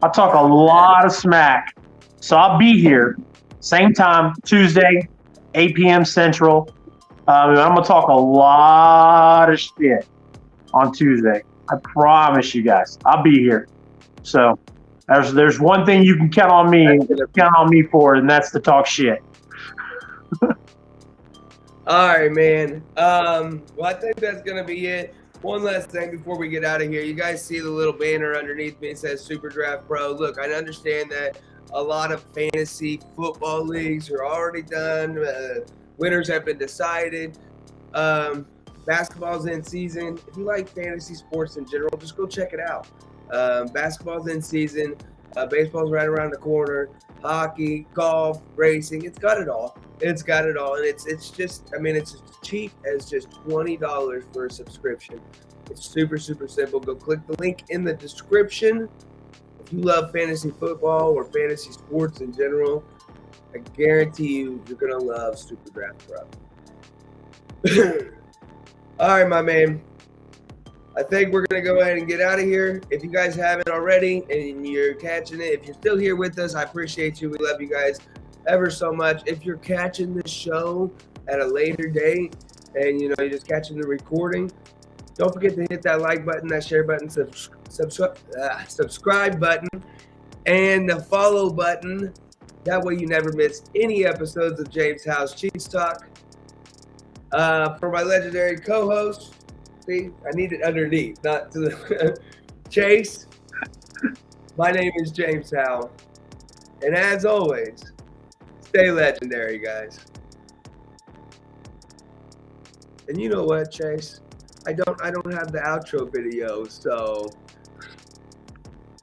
I talk a lot of smack, so I'll be here same time Tuesday, 8 p.m. Central. I'm gonna talk a lot of shit on Tuesday. I promise you guys, I'll be here. So there's one thing you can count on me for, and that's to talk shit. All right, man. Well, I think that's going to be it. One last thing before we get out of here. You guys see the little banner underneath me. It says SuperDraft Pro. Look, I understand that a lot of fantasy football leagues are already done. Winners have been decided. Basketball's in season. If you like fantasy sports in general, just go check it out. Basketball's in season. Baseball's right around the corner. Hockey, golf, racing. It's got it all. And it's just as cheap as just $20 for a subscription. It's super, super simple. Go click the link in the description. If you love fantasy football or fantasy sports in general, I guarantee you're going to love SuperDraft Pro. All right, my man. I think we're going to go ahead and get out of here. If you guys haven't already and you're catching it, if you're still here with us, I appreciate you. We love you guys ever so much. If you're catching this show at a later date and you're just catching the recording, don't forget to hit that like button, that share button, subscribe button, and the follow button. That way you never miss any episodes of Jaymes Howell's Chiefs Talk. For my legendary co-host, see, I need it underneath, not to the Chase. My name is Jaymes Howell, and as always, stay legendary, guys. And you know what, Chase? I don't have the outro video, so